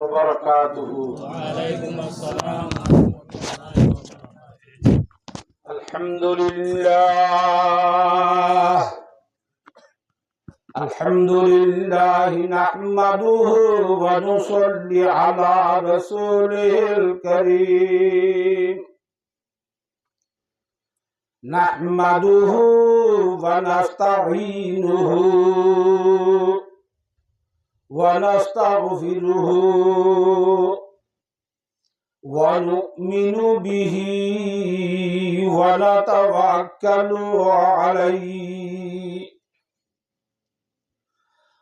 وبركاته. وعليكم السلام. الحمد لله نحمده ونصلي على رسوله الكريم. نحمده ونستعينه ونستغفره ونؤمن به ونتوكل عليه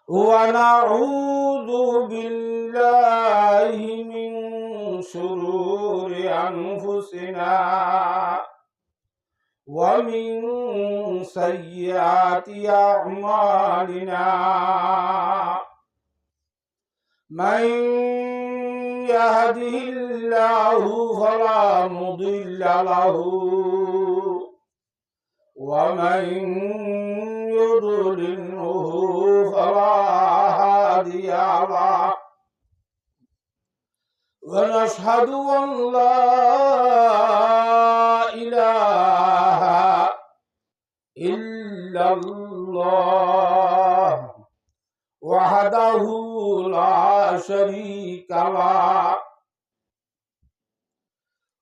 ونعوذ بالله من شرور أنفسنا ومن سيئات أعمالنا. من يهده الله فلا مضل له ومن يضلله فلا هادي له. ونشهد أن لا إله إلا الله وحده لا شريك له.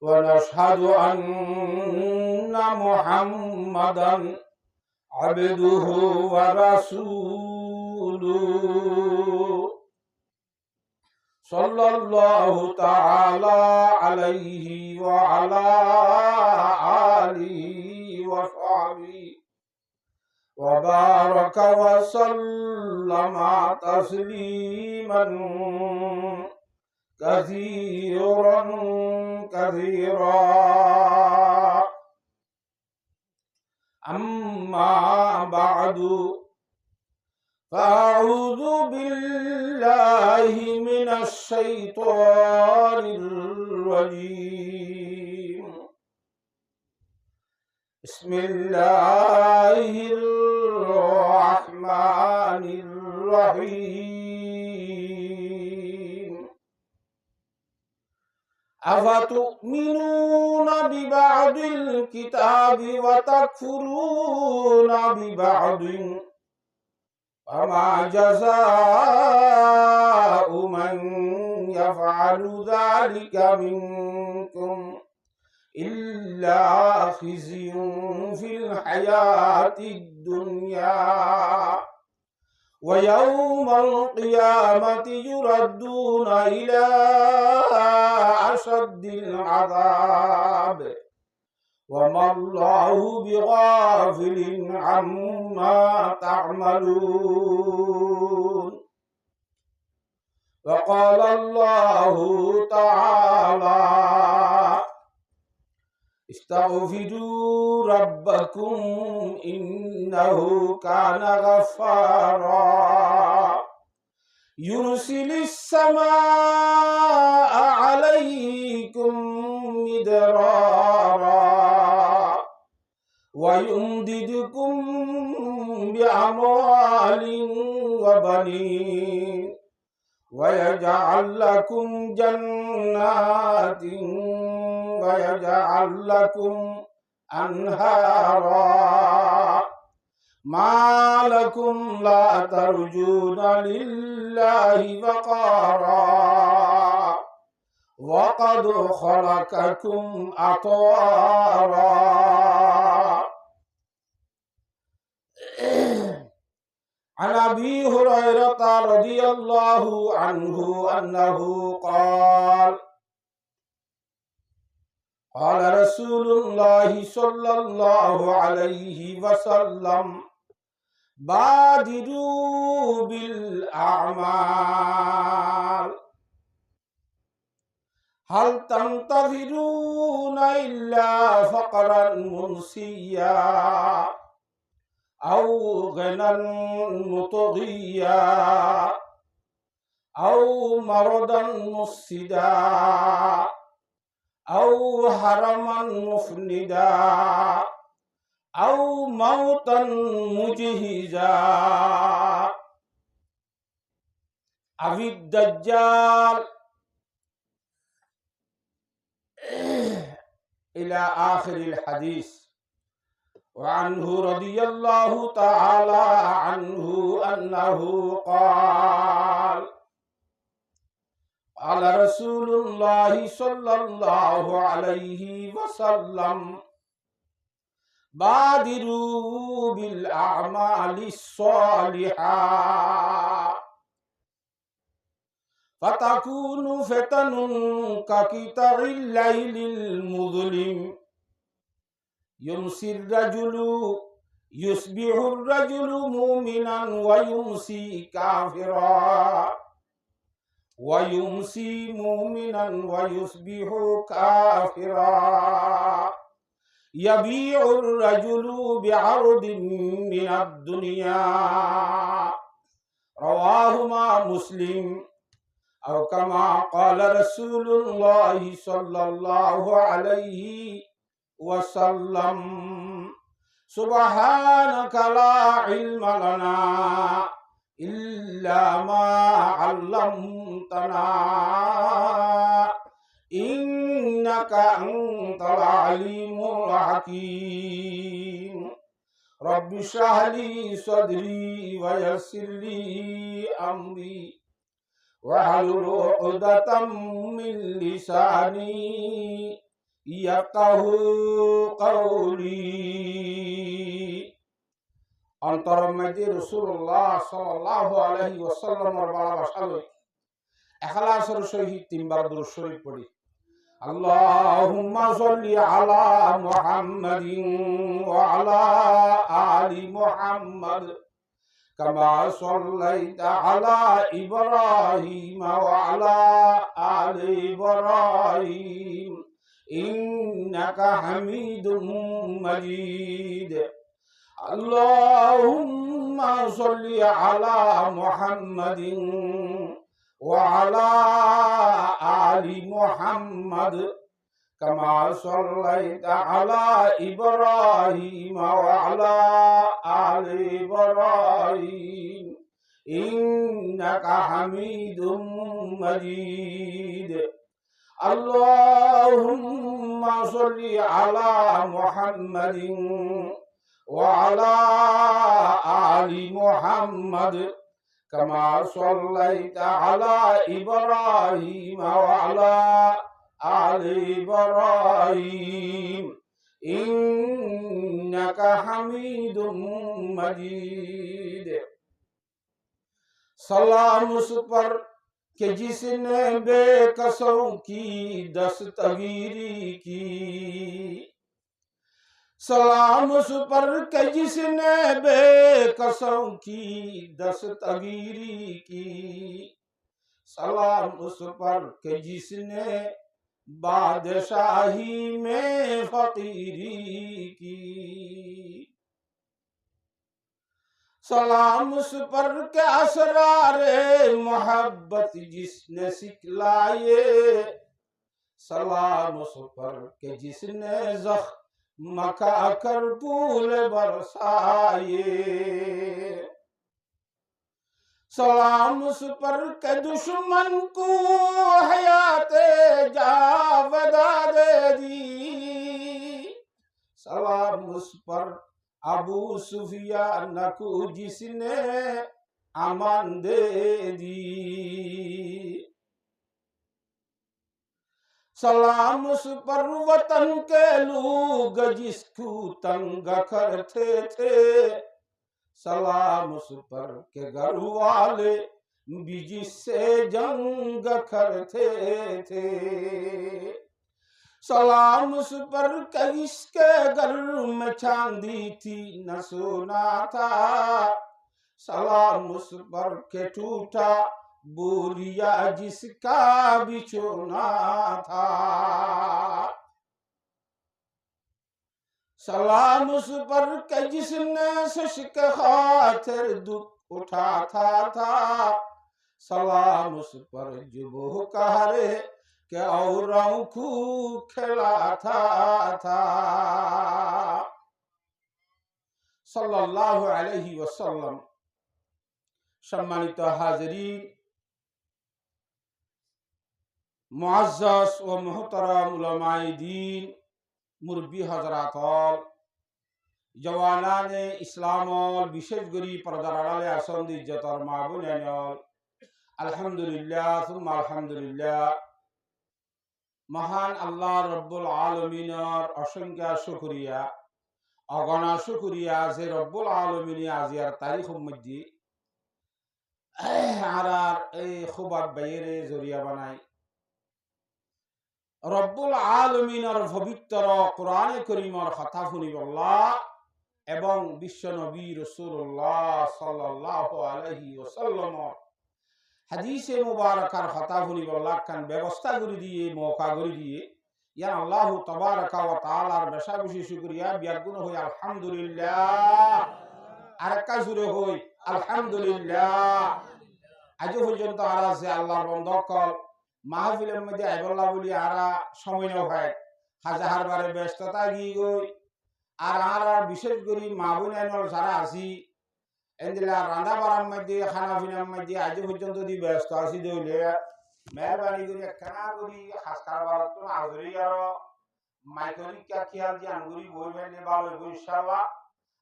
ونشهد أن محمدا عبده ورسوله صلى الله تعالى عليه وعلى آله وصحبه وبارك وسلم تسليما كثيرا كثيرا. أما بعد فأعوذ بالله من الشيطان الرجيم. بسم الله الرحمن الرحيم. أفتؤمنون ببعض الكتاب وتكفرون ببعض فما جزاء من يفعل ذلك منكم إلا خزي في الحياة الدنيا ويوم القيامة يردون إلى أشد العذاب وما الله بغافل عما تعملون. وقال الله تعالى استغفروا ربكم إنه كان غفارا يرسل السماء عليكم مدرارا ويمددكم بأموال وبنين ويجعل لكم جنات ويجعل لكم أنهارا. ما لكم لا ترجون لله وقارا وقد خلقكم أطوارا. عن أبي هريرة رضي الله عنه أنه قال قال رسول الله صلى الله عليه وسلم بادروا بالأعمال هل تنتظرون إلا فقرا منسيا أو غنى مطغيا أو مرضا مفسدا أو هرما مفندا أو موتا مجهزا أو الدجال إلى آخر الحديث. وعنه رضي الله تعالى عنه أنه قال قال رسول الله صلى الله عليه وسلم بادروا بالأعمال الصالحة فتكون فتن كقطع الليل المظلم يصبح الرجل مؤمنا ويمسي كافرا ويمسي مؤمنا ويصبح كافرا يبيع الرجل بعرض من الدنيا رواهما مسلم أو كما قال رسول الله صلى الله عليه وسلم. سبحانك لا علم لنا إلا ما علمتنا إنك أنت العليم الحكيم. رب اشرح لي صدري ويسر لي أمري واحلل عقدة من لساني يفقهوا قولي. أنطر مجد رسول الله صلى الله عليه وسلم وبارك إخلاص الشهيد تنبرد الشريف پڑھی. اللهم صل على محمد وعلى آل محمد كما صليت على إبراهيم وعلى آل إبراهيم إنك حميد مجيد. اللهم صل على محمد وعلى آل محمد كما صليت على إبراهيم وعلى آل إبراهيم إنك حميد مجيد. اللهم صل على محمد وعلى آل محمد كما صليت على إبراهيم وعلى آل إبراهيم إنك حميد مجيد. سلام اس پر کہ جس نے بے کسوں کی دستگیری کی. سلام اس پر کہ جس نے بے کسوں کی دستگیری کی. سلام اس پر کہ جس نے بادشاہی میں فقیری کی. سلام اس پر کہ اسرار محبت جس نے سکھلائے. سلام اس پر کہ جس نے زخم کھا کر پھول برسائے. سلام اس پر کہ دشمن کو حیات جاودہ دے دی. سلام اس پر ابو سفیان کو جس نے امان دے دی. سلام اس پر وطن کے لوگ جس کو تنگ کرتے تھے. سلام اس پر کہ گھر والے بھی جس سے جنگ کرتے تھے. سلام اس پر کہ اس کے گھر میں چاندی تھی نہ سونا تھا. سلام اس پر کہ ٹوٹا بوریا جس کا بچھونا تھا. سلام اس پر کہ جس نے ششک خاطر دکھ اٹھاتا تھا. سلام اس پر جو وہ کہرے کہ اوروں کو کھلاتا تھا. সাল্লাল্লাহু আলাইহি ওয়াসাল্লাম। সম্মানিত হাজিরিন, মুআজ্জাজ ও মুহতারাম উলামায়ে দ্বীন, মুরব্বী হজরাতল জওয়ানানে ইসলামল বিশেষ করি পর্দার আড়ালে আসন ইজ্জতর মা বোনেনল আলহামদুলিল্লাহ সুম্মা আলহামদুলিল্লাহ মহান আল্লাহ রব্বুল আলমিনের অসংখ্য শুকরিয়া অগণা শুকরিয়া যে রব্বুল আলমিনে আজিয়ার তারিখ মধ্যে আর এই খুবাব বাইরে জরিয়া বানাই রব্বুল আলমিনের পবিত্র কোরআনে করিমর কথা শুনিবল্লাহ এবং বিশ্ব নবী রাসূলুল্লাহ সাল্লাল্লাহু আলাইহি ওয়াসাল্লামর হাদিসে মুবারাকার কথা শুনিবল্লাহ কান ব্যবস্থা করে দিয়ে মৌকা করে দিয়ে ইয়ান আল্লাহু তাবারাকা ওয়া তাআলার বেশা বেশি শুকরিয়া বিয়াগুণ হই আলহামদুলিল্লাহ আর কাজ জুড়ে হই আলহামদুলিল্লাহ আজ পর্যন্ত আরা যে আল্লাহর বন্ধকল মাহফিলের মধ্যে আইবল্লাহ বলি আরা সময় না হয় হাজার বারে ব্যস্ততা গিয়ে গই আর বিশেষ করে মা বোনেনল যারা আছি এন্দিলা রান্না বাড়ার মধ্যে খানা পিনার মধ্যে আজ পর্যন্ত যদি ব্যস্ত আছি দইলে মেহরবানি করে কেনা করি হাসকার বারত আজরি আর মাইকরি খেয়াল যে আঙ্গুরি বই ফেলে ভালো ইনশাআল্লাহ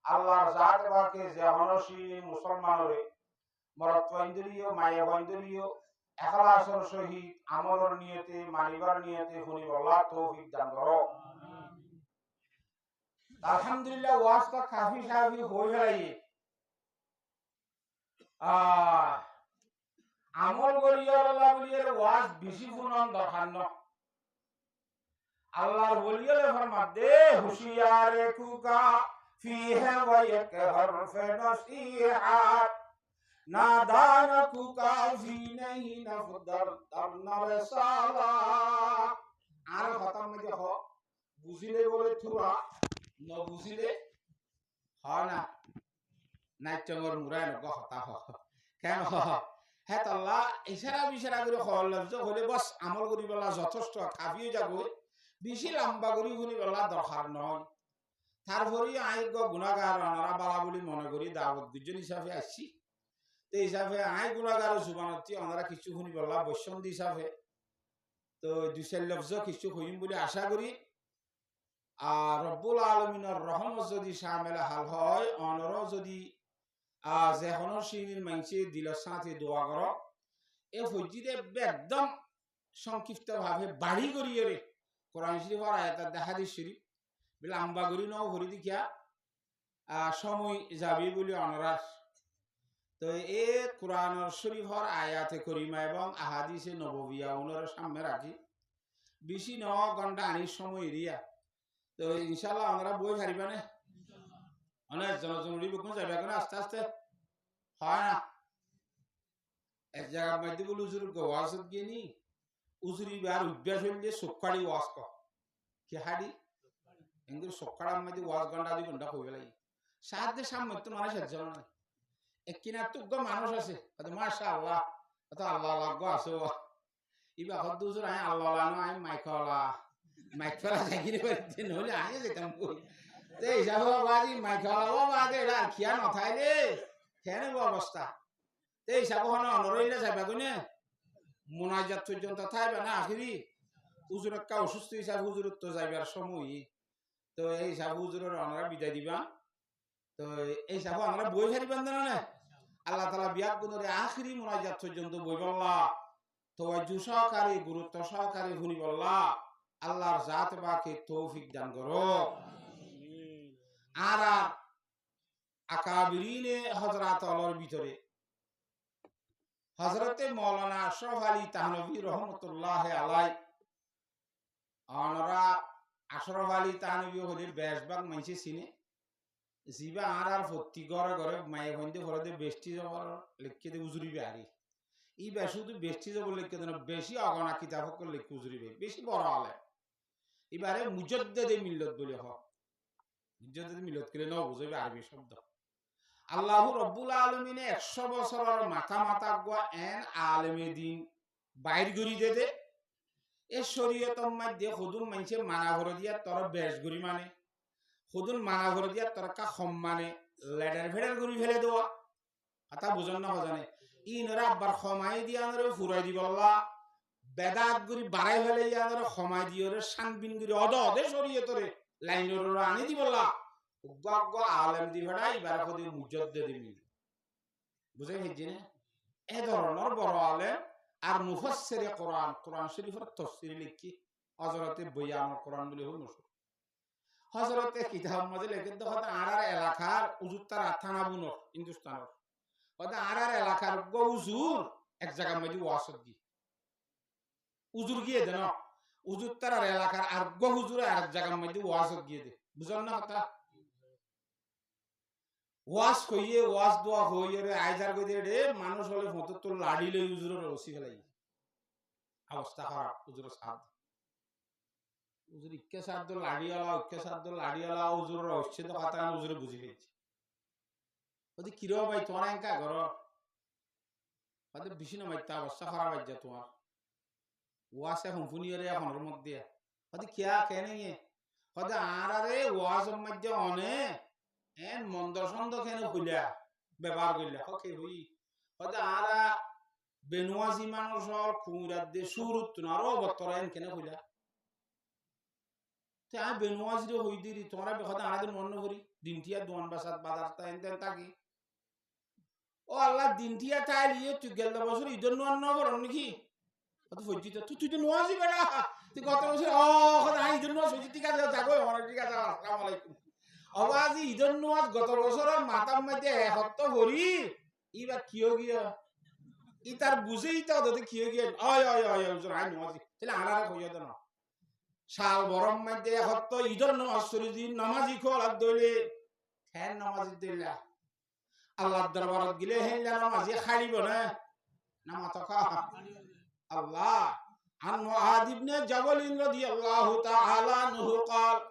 আল্লাহর জাত বাকে যে হনসি মুসলমানরে মরত ইন্দ্রিয় মায়া ইন্দ্রিয় এখলাসর সহিত আমলর নিয়তে মানিবার নিয়তে শুনিবল্লাহ তৌফিক দান করো আলহামদুলিল্লাহ ওয়াজ তো কাফি সাফি হয়ে ফেলাই আমল করিয়া আল্লাহ বলিয়ার ওয়াজ বেশি শুনন দরকার ন আল্লাহর বলিয়ালে ফরমাত দে হুশিয়ারে কুকা ফিহে ওয়া ইয়াকহরফে নসিহাত নাদান কুকা ফি নাহি নফদর তারনার সালা আর খতম মে দেখো বুঝিলে বলে থুরা ন বুঝিলে হয় না নাচঙ্গর মুরায় নগ হতা হ কেন হে তাল্লা ইশারা বিশারা করে হল হলে বস আমল করিবলা যথেষ্ট কাফিও যাব বেশি লম্বা করি শুনিবলা দরকার নয় তারপরে আইগ গুণাগার অনারা বালা বলি মনে করি দাওয়াত দুজন হিসাবে আসছি তো হিসাবে আই গুণাগার জুবানতি অনারা কিছু শুনিবলা বৈষম্য হিসাবে তো দুই লফজ কিছু হইম বলে আশা করি আর রব্বুল আলমিনের রহমত যদি শামেলা হাল হয় অনর যদি যে হনসিনীর মাইনসে দিলের সাথে দোয়া কর এ ফজিদে একদম সংক্ষিপ্ত ভাবে বাড়ি করিয়ে রে কোরআন শরীফের আয়াত হাদিস শরীফ বলে আম্বা করি নাও হরি দেখিয়া সময় যাবি বলে অনরার তো এ কোরআন শরীফের আয়াতে করিমা এবং আহাদিসে নববিয়া ওনার সামনে রাখি বেশি 9 ঘন্টা আনির সময় এরিয়া তো ইনশাআল্লাহ আমরা বই হারিবা না অনেক জনজনুরি বুকুন যাবে এখন আস্তে আস্তে হয় না এক জায়গার মধ্যে বলে উজুর ওয়াজত গিয়ে নি উজুরি আর অভ্যাস হইলে সকাড়ি ওয়াজ কর কি হাড়ি এগুলো সকাড়ার মধ্যে ওয়াজ ঘন্টা 2 ঘন্টা কইবে লাগে সাহায্যে সামনে তো মানুষ আছে না এক কিনা তো মানুষ আছে মাশাআল্লাহ তো আল্লাহ লাগব আছে ইবা হদ উজুর আই আল্লাহ লানো আই মাইকলা মাইকলা জাগিরে পারতে নলে আই যেতাম কই তে হিসাবে বাজি মাইকলা ও বাদে রা খিয়া ন থাইলে কেনে অবস্থা তে হিসাবে হন অনরইলে যাবে কইনে মুনাজাত পর্যন্ত থাইবে না আখিরি হুজুরের কা অসুস্থ হিসাবে হুজুর তো যাইবার সময় তো এই হিসাবে হুজুরের অনরা বিদায় দিবা তো এই হিসাবে আমরা বই ফেরিবেন না আল্লাহ তাআলা বিয়াত গুণরে আখিরি মুনাজাত পর্যন্ত বই বললা তওয়াজ্জু সহকারে গুরুত্ব সহকারে শুনি বললা আল্লাহর জাত বাকে তৌফিক দান করো আর আকাবিরিনে হযরত আল্লাহর ভিতরে হযরতে মাওলানা আশরাফ আলী তাহনভী রহমাতুল্লাহ আলাই অনরা আশরাফ আলী তাহনভী হলে বেশবাগ মাইছে চিনে জিবা আর ভর্তি ঘরে ঘরে মায়ে বন্ধে ঘরে বেষ্টি যাবার লিখে দে উজুরিবে আরি ই শুধু বেষ্টি যাব লিখে দেন বেশি অগণা কিতাব লিখে উজুরিবে বেশি বড় হলে এবারে মুজাদ্দিদে মিল্লাত বলে হয় মুজাদ্দিদে মিল্লাত করে নাও বুঝবে আরবি শব্দ আল্লাহ রব্বুল আলমিনে 100 বছরের মাথা মাথা গোয়া এন আলেমে দিন বাইর গড়ি দে এ শরীয়তের মধ্যে খুদুন মানছে মানা ভরে দিয়া তোর বেশ গড়ি মানে খুদুন মানা ভরে দিয়া তোর কা সম্মানে লেডার ফেডার গড়ি ফেলে দেওয়া কথা বুঝন না বাজানে ইনরা আব্বার ক্ষমাই দিয়া নরে ফুরাই দিব আল্লাহ বেদাত গড়ি বাড়াই ফেলে ইয়া নরে ক্ষমাই দিওরে শানবিন গড়ি অদে শরীয়তরে লাইনের আনি দি বলা উগ্গ আলেম দি ভেড়া এবার কদি মুজদ্দে দিবি বুঝে গেছি না এ ধরনের বড় আলেম আর মুফাসসিরে কোরআন কোরআন শরীফের তাফসীর লিখি হযরতে বয়ানুল কোরআন বলে হল হযরতে কিতাব মধ্যে লেখে দেখো আড়ার এলাকার উজুর তারা থানা বুনো হিন্দুস্তানের ওটা আড়ার এলাকার উজুর এক জায়গার মধ্যে ওয়াসত গিয়ে উজুর গিয়ে দেন উজুর তারার এলাকার আর হুজুরে আর এক জায়গার মধ্যে ওয়াসত গিয়ে দে বুঝলেন না কথা ওয়াজ কইয়ে ওয়াজ দোয়া হইয়ে রে আইজার কই দে রে মানুষ হলে ফটো তো লাড়ি লই উজুরের রসি ফেলাই অবস্থা খারাপ উজুরের সাদ উজুর ইক্কে সাদ লাড়িওয়ালা উজুরের হচ্ছে তো কথা উজুরে বুঝি ফেলছি ওদি কিরো ভাই তোমার একা ঘর ওদের বেশি না মাইতা অবস্থা খারাপ হয়ে যায় তোমার ওয়াসে হুঁফুনিয়ে রে এখনের মধ্যে ওদি কিয়া কেন ওদের আরে ওয়াজের মধ্যে অনে এন মন্দ সন্দ কেন খুলিয়া ব্যবহার করলে ওকে হই ওদের আরা বেনুয়াজি মানুষের কুমিরাত দিয়ে সুরত আরো বর্তমান কেন খুলিয়া আমি বেনুয়াজি হই দিই তোমরা বেখতে আনাদের মনে করি দিনটিয়া দোয়ান বাসাত বাজার থাকি ও আল্লাহ দিনটিয়া তাই লিয়ে তুই গেল বছর ঈদের নোয়ান নগর নাকি তুই তো নোয়াজি বেড়া তুই গত বছর ঈদের নোয়াজ হয়েছি ঠিক আছে যাবো ঠিক আছে আসসালামু আলাইকুম অবাজি ঈদের নোয়াজ গত বছর মাতার মধ্যে একত্র করি এবার কিয় গিয়া ই তার বুঝেই তো ওদের কিয় গিয়ে আই নোয়াজি তাহলে আনারা কইয়া দেন শাল বরম মধ্যে একত্র ঈদের নামাজ শরীর দিন নামাজি খোল আর দইলে ফ্যান নামাজি দিলা আল্লাহর দরবারত গিলে হেলা নামাজি খাড়িব না নামা তকা আল্লাহ عن معاذ بن جبل رضي الله تعالى عنه قال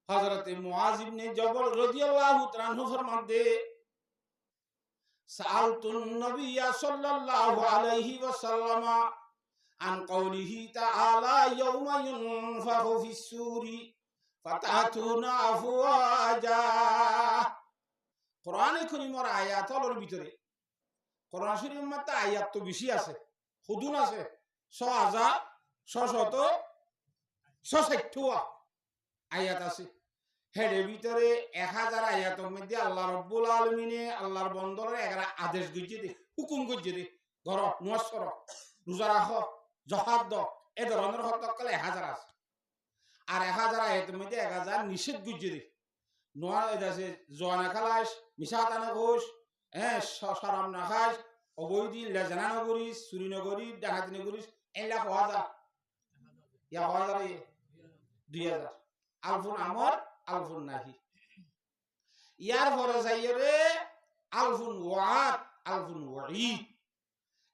حضرت معاذ بن جبل رضي الله تعالى عنه فرماتے سألت النبي صلى الله عليه وسلم عن قوله تعالى يوم ينفخ في السور فتأتون أفواجا কোরআনে কারীমের আয়াতর ভিতরে কোরআন শরীফের মধ্যে আয়াত তো বেশি আছে হুদুন আছে ৬,৬৬০ আয়াত আছে হেডের ভিতরে ১,০০০ আয়াতের মধ্যে আল্লাহ রাব্বুল আলামিনে আল্লাহর বন্দরের ১১ আদেশ গইছে দে হুকুম গইছে দে ঘর নামাজ পড়ো রোজা রাখো যাকাত দাও এ ধরনের হত্যকালে ১,০০০ আছে আর ১,০০০ আয়াতের মধ্যে ১,০০০ নিষেধ গইছে দে নোয়া এদাসে জোয়ানা খালাস মিশাতানা ঘোষ সারাম না খাস অবৈধি লেজানা নগরীস চুরি নগরী ডাকাতি নগরীস এলা হাজার ইয়া হাজার ২,০০০ আলফুন আমর আলফুন নাহি ইয়ার পরে যাইরে আলফুন ওয়াদ আলফুন ওয়াঈদ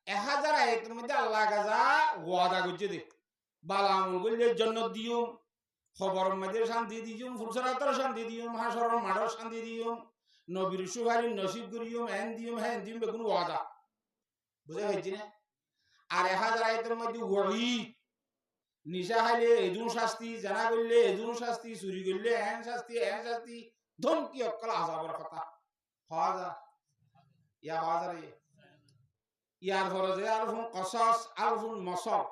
১,০০০ আয়াতের মধ্যে আল্লাহ গাজা ওয়াদা করছে দে বালা আমল করলে জান্নাত দিও খবর মধ্যে শান্তি দিও ফুরসারাতর শান্তি দিও হাসরের মাঠের শান্তি দিও নবীর সুহারি নসিব করিও হ্যান দিও বেগুন ওয়াদা বুঝা হয়েছে না আর ১,০০০ আয়াতের মধ্যে ওয়াঈদ নিশা খাইলে এদুন শাস্তি জানা করলে এদুন শাস্তি চুরি করলে হ্যান শাস্তি ধমকি অকল আযাবের কথা হাজার ইয়া হাজার ইয়ার ফরজে আলফুন কসাস আলফুন মসর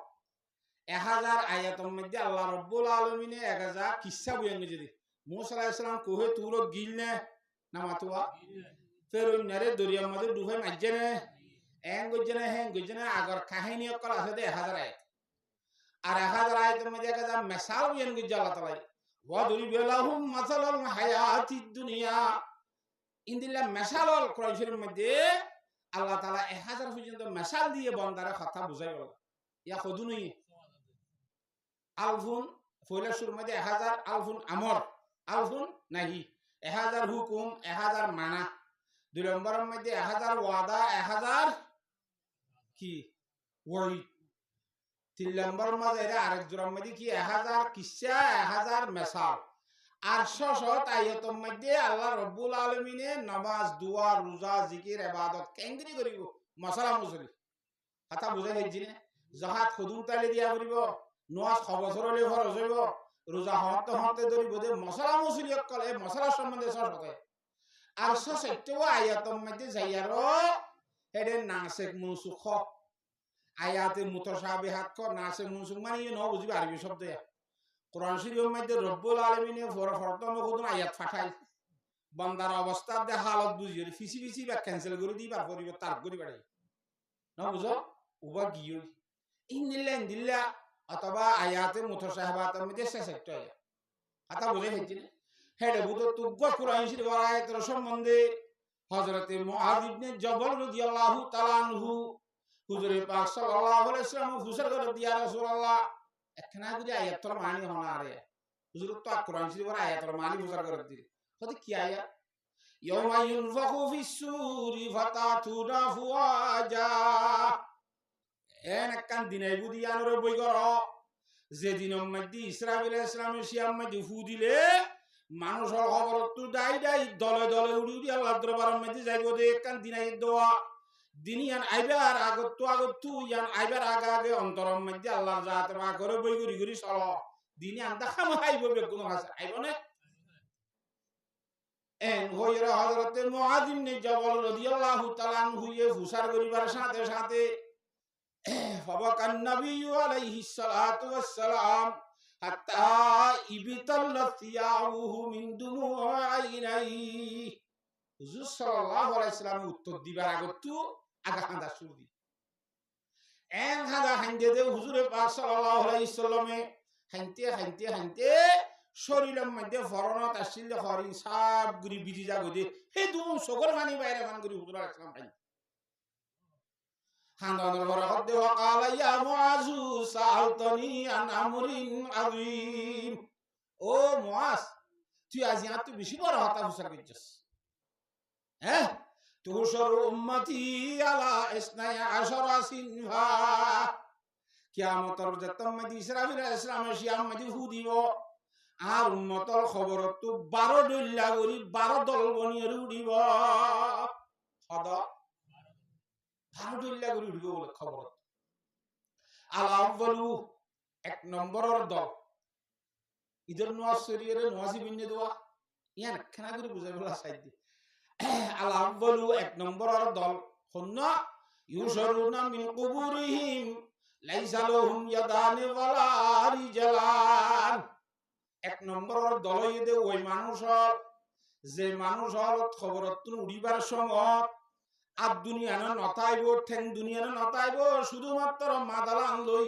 ১,০০০ আয়াতের মধ্যে আল্লাহ রাব্বুল আলামিনে ১,০০০ কিসসা বয়ান করে দে মুসা আলাইহিস সালাম কোহে তুর গিল না মাতুয়া ফের ওই নারে দরিয়ার মধ্যে ডুবে মারছে না হ্যাং গইছে না আগর কাহিনী অকল আছে দে ১,০০০ আয়াত আর ১,০০০ আয়াতের মধ্যে ১,০০০ মিসাল বয়ান করে আল্লাহ তাআলা ওয়া দুরিবা লাহুম মাসালাল হায়াতিদ দুনিয়া ইনদিল্লা মিসালল কোরআন শরীফের মধ্যে আল্লাহ তাআলা ১,০০০ পর্যন্ত মিসাল দিয়ে বান্দার কথা বুঝাই বলে ইয়া খুদুনি আলফুন ফয়লা শুরুর মধ্যে ১,০০০ আলফুন আমর আলফুন নাহি ১,০০০ হুকুম ১,০০০ মানা ২ নম্বরের মধ্যে ১,০০০ ওয়াদা ১,০০০ কি ওয়াঈদ ৩ নম্বরের মধ্যে আরেক জোড়ার মধ্যে কি ১,০০০ কিসসা ১,০০০ মিসাল আর ৬০০ আয়াতের মধ্যে আল্লাহ রাব্বুল আলামিনে নামাজ দোয়া রোজা জিকির ইবাদত কেন্দ্রী করিব মশলা মুসলি কথা বুঝাই হইছে না যাহাত খুদুন তালে দিয়া করিব নামাজ খবসরলে ফরজ হইব রোজা হতে ধরিব দে মশলা মুসলি অকল এই মশলা সম্বন্ধে ৬০০ আর ৬০০ আয়াতের মধ্যে যাইয়ার হেডে নাসিখ মনসুখ আয়াতে মুতাশাবিহাত ক নাসিখ মনসুখ মানে ন বুঝিবা আরবি শব্দ কোরআন শরীফের মধ্যে রব্বুল আলামিনে প্রথম কোন আয়াত ফাটাই বান্দার অবস্থা দে হালত বুঝিয়ে ফিসি ফিসি বা ক্যান্সেল করে দিই বা পরিবর্তন তার করে বাড়াই না বুঝো উবা গিয়ে ইন্দিল্লা অথবা আয়াতে মুতাশাবিহাতের মধ্যে শেষ একটা আয়াত কথা বুঝে ফেলছি হেডে বুঝো তুগ্গ কোরআন শরীফের আয়াতের সম্বন্ধে হযরতে মুআয ইবনে জবল রাদিয়াল্লাহু তাআলা আনহু হুজুরে পাক সাল্লাল্লাহু আলাইহি ওয়াসাল্লাম ফুসর করে দিয়া রাসূলুল্লাহ একখানা যদি আয়াতের মানে হনা আরে হুজুর তো কোরআন শরীফের আয়াতের মানে ফুসর করে দিই কত কি আয়াত ইয়াউমা ইউনফাখু ফিস-সূরি ফাতাতুনা ফুআজা একখান দিনাই বুদিয়ানোর বই কর যেদিনের মধ্যে ইসরাফিল আলাইহিস সালামের শিয়ার মধ্যে ফু দিলে মানুষের খবর তো দাই দাই দলে দলে উড়ি উড়ি আল্লাহর দরবারের মধ্যে যাইব দে একখান দিনাই দোয়া দিনিয়ান আইবার আগত ইয়ান আইবার আগে অন্তরের মধ্যে আল্লাহর জাত মা করে বই করি করি চলো দিনিয়ান দেখা মাইব বেগুন আছে আইব না এন হইরা হযরতে মুআয ইবনে জবল রাদিয়াল্লাহু তাআলা আনহু ফুসার করিবার সাথে সাথে ফাবাকান নবী আলাইহিস সালাতু ওয়াস সালাম হাত্তা ইবতাল্লাত ইয়াউহু মিন দুমুআইনাই হুজুর সাল্লাল্লাহু আলাইহি সাল্লাম উত্তর দিবার আগত আগা খান্দা শুরু দি এন খান্দা হাইন্দে দে হুজুরে পাক সাল্লাল্লাহু আলাইহি সাল্লামে হাইতে শরীরের মধ্যে ফরনত আসছিল হরিণ সাপ গুরি বিজি যাগো দে হে দুম সগর পানি বাইরে গান করি হুজুর আলাইহিস সালাম খান্দানোর পরে হদ্দে ওয়াকালা ইয়া মুআযু সালতানি আন আমরিন আযীম ও মুআজ তুই আজ এত বেশি বড় হতা ফুসার করছিস হ্যাঁ তুশর উম্মতি আলা ইসনাই আশরা সিনফা কিয়ামতের যত মধ্যে ইসরাফিল আলাইহিস সালামের শিয়ার মধ্যে ফু দিব আর উম্মতের খবর তো 12 দল্লা করি 12 দল বনিয়ে উড়িব সদা 12 দল্লা করি উড়িব বলে খবর আল আউয়ালু এক নম্বরের দল ইদর নওয়াজ শরীরের নওয়াজি বিনে দোয়া ইয়ান খানা করে বুঝাই বলা সাইদ আল আউয়ালু এক নম্বরের দল হন্না ইউশরুনা মিন কুবুরিহিম লাইসা লাহুম ইয়াদানি ওয়ালা রিজালান এক নম্বরের দল ইদে ওই মানুষের যে মানুষের খবরত উড়িবার সময় আর দুনিয়া নতাইব ঠেং দুনিয়া নতাইব শুধুমাত্র মাদালান লই